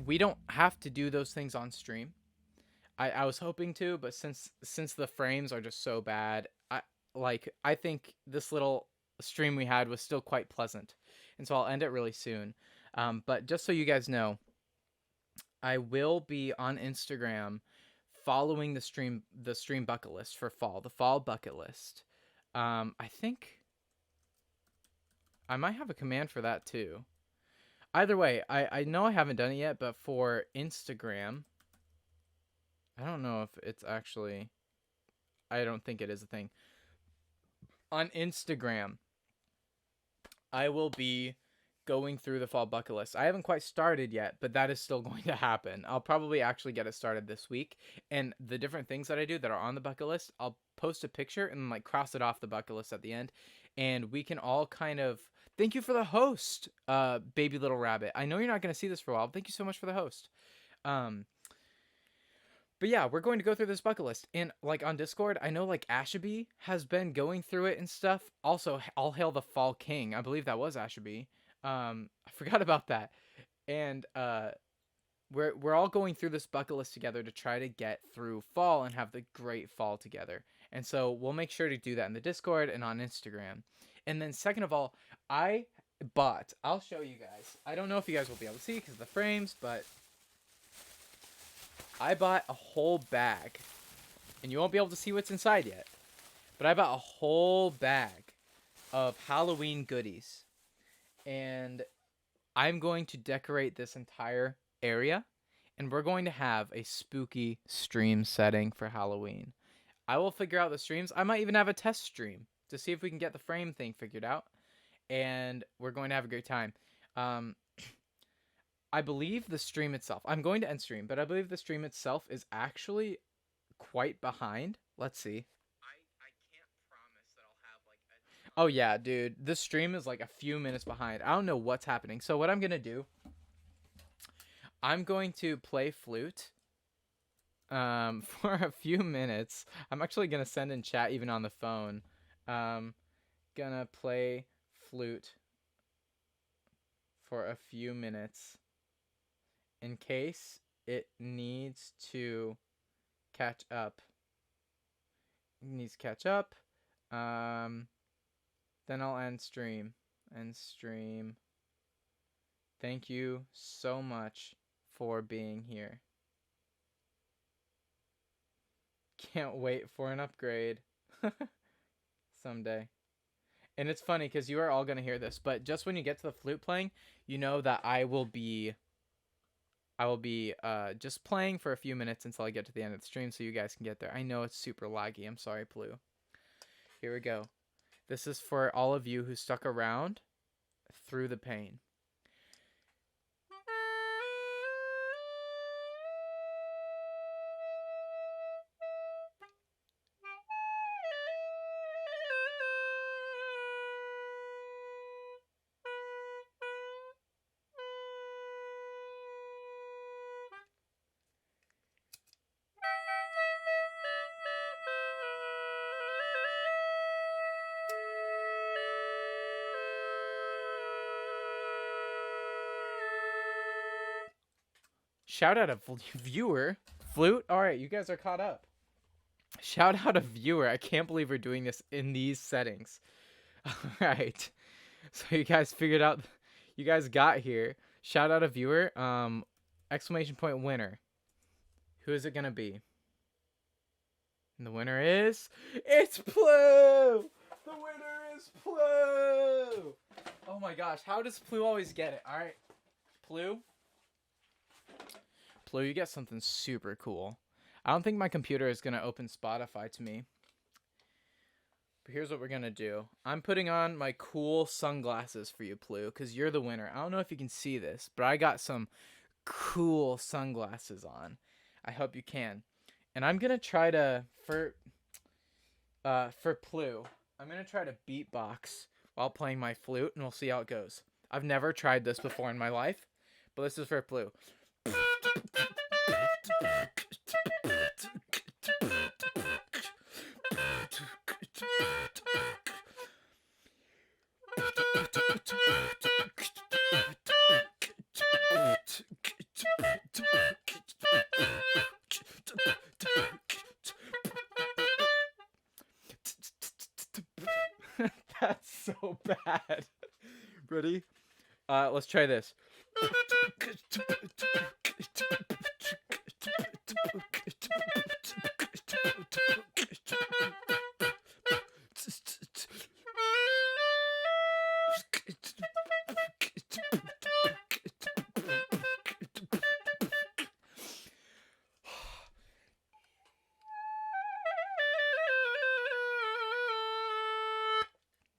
we don't have to do those things on stream. I was hoping to, but since the frames are just so bad, I think this little stream we had was still quite pleasant, and so I'll end it really soon. But just so you guys know, I will be on Instagram following the stream bucket list for fall, the fall bucket list. I think I might have a command for that too. Either way, I know I haven't done it yet, but for Instagram, I don't know if it's actually. I don't think it is a thing. On Instagram, I will be going through the fall bucket list. I haven't quite started yet, but that is still going to happen. I'll probably actually get it started this week. And the different things that I do that are on the bucket list, I'll post a picture and like cross it off the bucket list at the end. And we can all kind of thank you for the host, baby little rabbit. I know you're not going to see this for a while. But thank you so much for the host. But yeah, we're going to go through this bucket list. And like on Discord, I know like Ashaby has been going through it and stuff. Also, All Hail the Fall King. I believe that was Ashaby. I forgot about that. And we're all going through this bucket list together to try to get through fall and have the great fall together. And so we'll make sure to do that in the Discord and on Instagram. And then second of all, I'll show you guys. I don't know if you guys will be able to see because of the frames, but I bought a whole bag. And you won't be able to see what's inside yet. But I bought a whole bag of Halloween goodies. And I'm going to decorate this entire area. And we're going to have a spooky stream setting for Halloween. I will figure out the streams. I might even have a test stream to see if we can get the frame thing figured out. And we're going to have a great time. I believe the stream itself, I'm going to end stream, but I believe the stream itself is actually quite behind. Let's see. I can't promise that I'll have like a... Oh yeah, dude. This stream is like a few minutes behind. I don't know what's happening. So what I'm going to do, I'm going to play flute for a few minutes. I'm actually going to send in chat even on the phone. Gonna play flute for a few minutes in case it needs to catch up. It needs to catch up. Then I'll end stream. End stream. Thank you so much for being here. Can't wait for an upgrade. Someday. And it's funny because you are all going to hear this, but just when you get to the flute playing, you know that I will be just playing for a few minutes until I get to the end of the stream so you guys can get there. I know it's super laggy. I'm sorry, Plu. Here we go. This is for all of you who stuck around through the pain. Shout out a viewer. Flute? Alright, you guys are caught up. Shout out a viewer. I can't believe we're doing this in these settings. Alright. So you guys figured out, you guys got here. Shout out a viewer. Exclamation point winner. Who is it gonna be? And the winner is... It's Plu! The winner is Plu! Oh my gosh, how does Plu always get it? Alright. Plu, you get something super cool. I don't think my computer is going to open Spotify to me. But here's what we're going to do. I'm putting on my cool sunglasses for you, Plu, because you're the winner. I don't know if you can see this, but I got some cool sunglasses on. I hope you can. And I'm going to try to, for Plu, I'm going to try to beatbox while playing my flute, and we'll see how it goes. I've never tried this before in my life, but this is for Plu. That's so bad. Ready? Let's try this.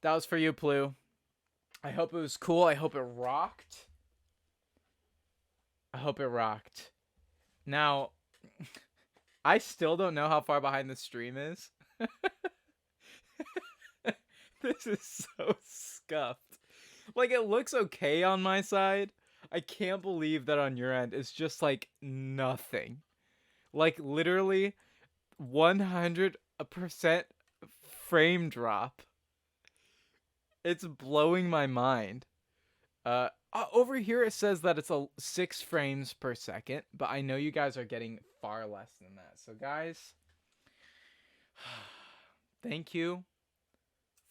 That was for you, Plu. I hope it was cool. I hope it rocked. I hope it rocked. Now, I still don't know how far behind the stream is. This is so scuffed. Like, it looks okay on my side. I can't believe that on your end it's just like nothing. Like, literally 100% frame drop. It's blowing my mind. Over here it says that it's 6 frames per second, but I know you guys are getting far less than that. So guys, thank you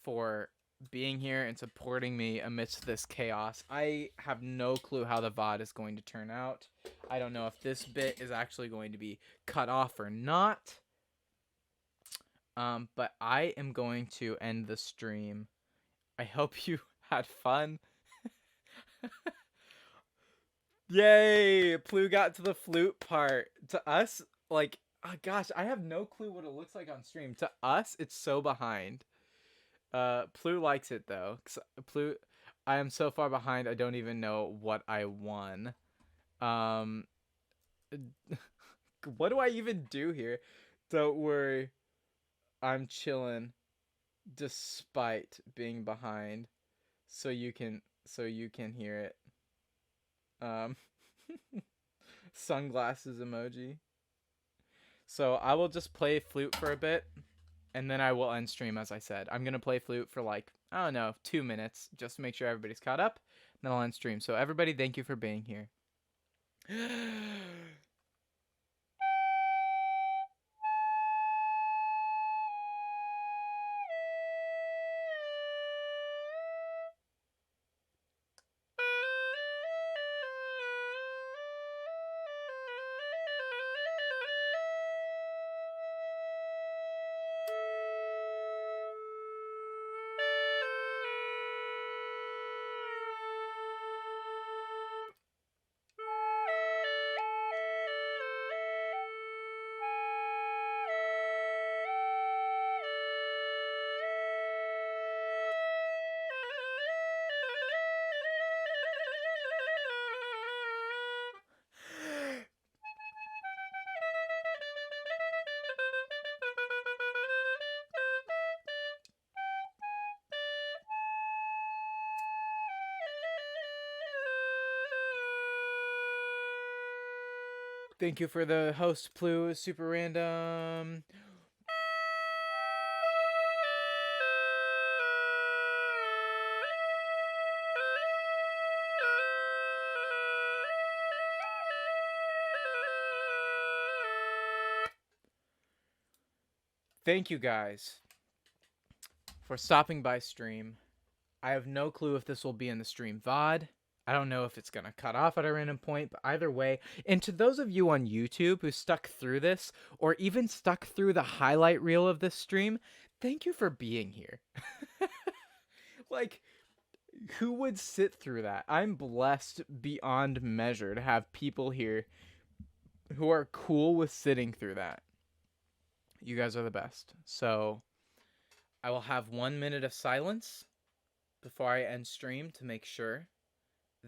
for being here and supporting me amidst this chaos. I have no clue how the VOD is going to turn out. I don't know if this bit is actually going to be cut off or not. But I am going to end the stream. I hope you had fun. Yay! Plu got to the flute part. To us, like, oh gosh, I have no clue what it looks like on stream. To us, it's so behind. Plu likes it though. Plu, I am so far behind. I don't even know what I won. What do I even do here? Don't worry, I'm chilling, despite being behind, so you can hear it. Sunglasses emoji. So I will just play flute for a bit, and then I will end stream. As I said, I'm gonna play flute for like, I don't know, 2 minutes, just to make sure everybody's caught up. Then I'll end stream. So everybody, thank you for being here. Thank you for the host, Plu. Super random. Thank you guys for stopping by stream. I have no clue if this will be in the stream VOD. I don't know if it's going to cut off at a random point, but either way. And to those of you on YouTube who stuck through this, or even stuck through the highlight reel of this stream, thank you for being here. Like, who would sit through that? I'm blessed beyond measure to have people here who are cool with sitting through that. You guys are the best. So I will have 1 minute of silence before I end stream to make sure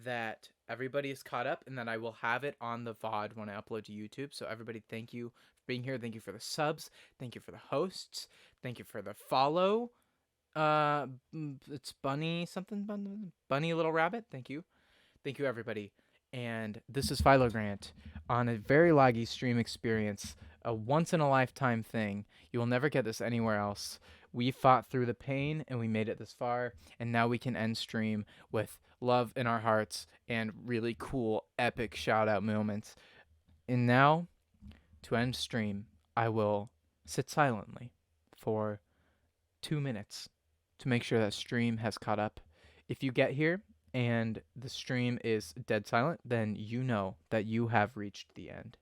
that everybody is caught up, and that I will have it on the VOD when I upload to YouTube. So everybody, thank you for being here. Thank you for the subs. Thank you for the hosts. Thank you for the follow. It's Bunny something, Bunny Little Rabbit. Thank you. Thank you, everybody. And this is philogrant on a very laggy stream experience, a once-in-a-lifetime thing. You will never get this anywhere else. We fought through the pain, and we made it this far, and now we can end stream with love in our hearts and really cool, epic shout-out moments. And now, to end stream, I will sit silently for 2 minutes to make sure that stream has caught up. If you get here and the stream is dead silent, then you know that you have reached the end.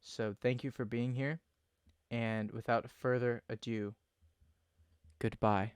So thank you for being here, and without further ado, goodbye.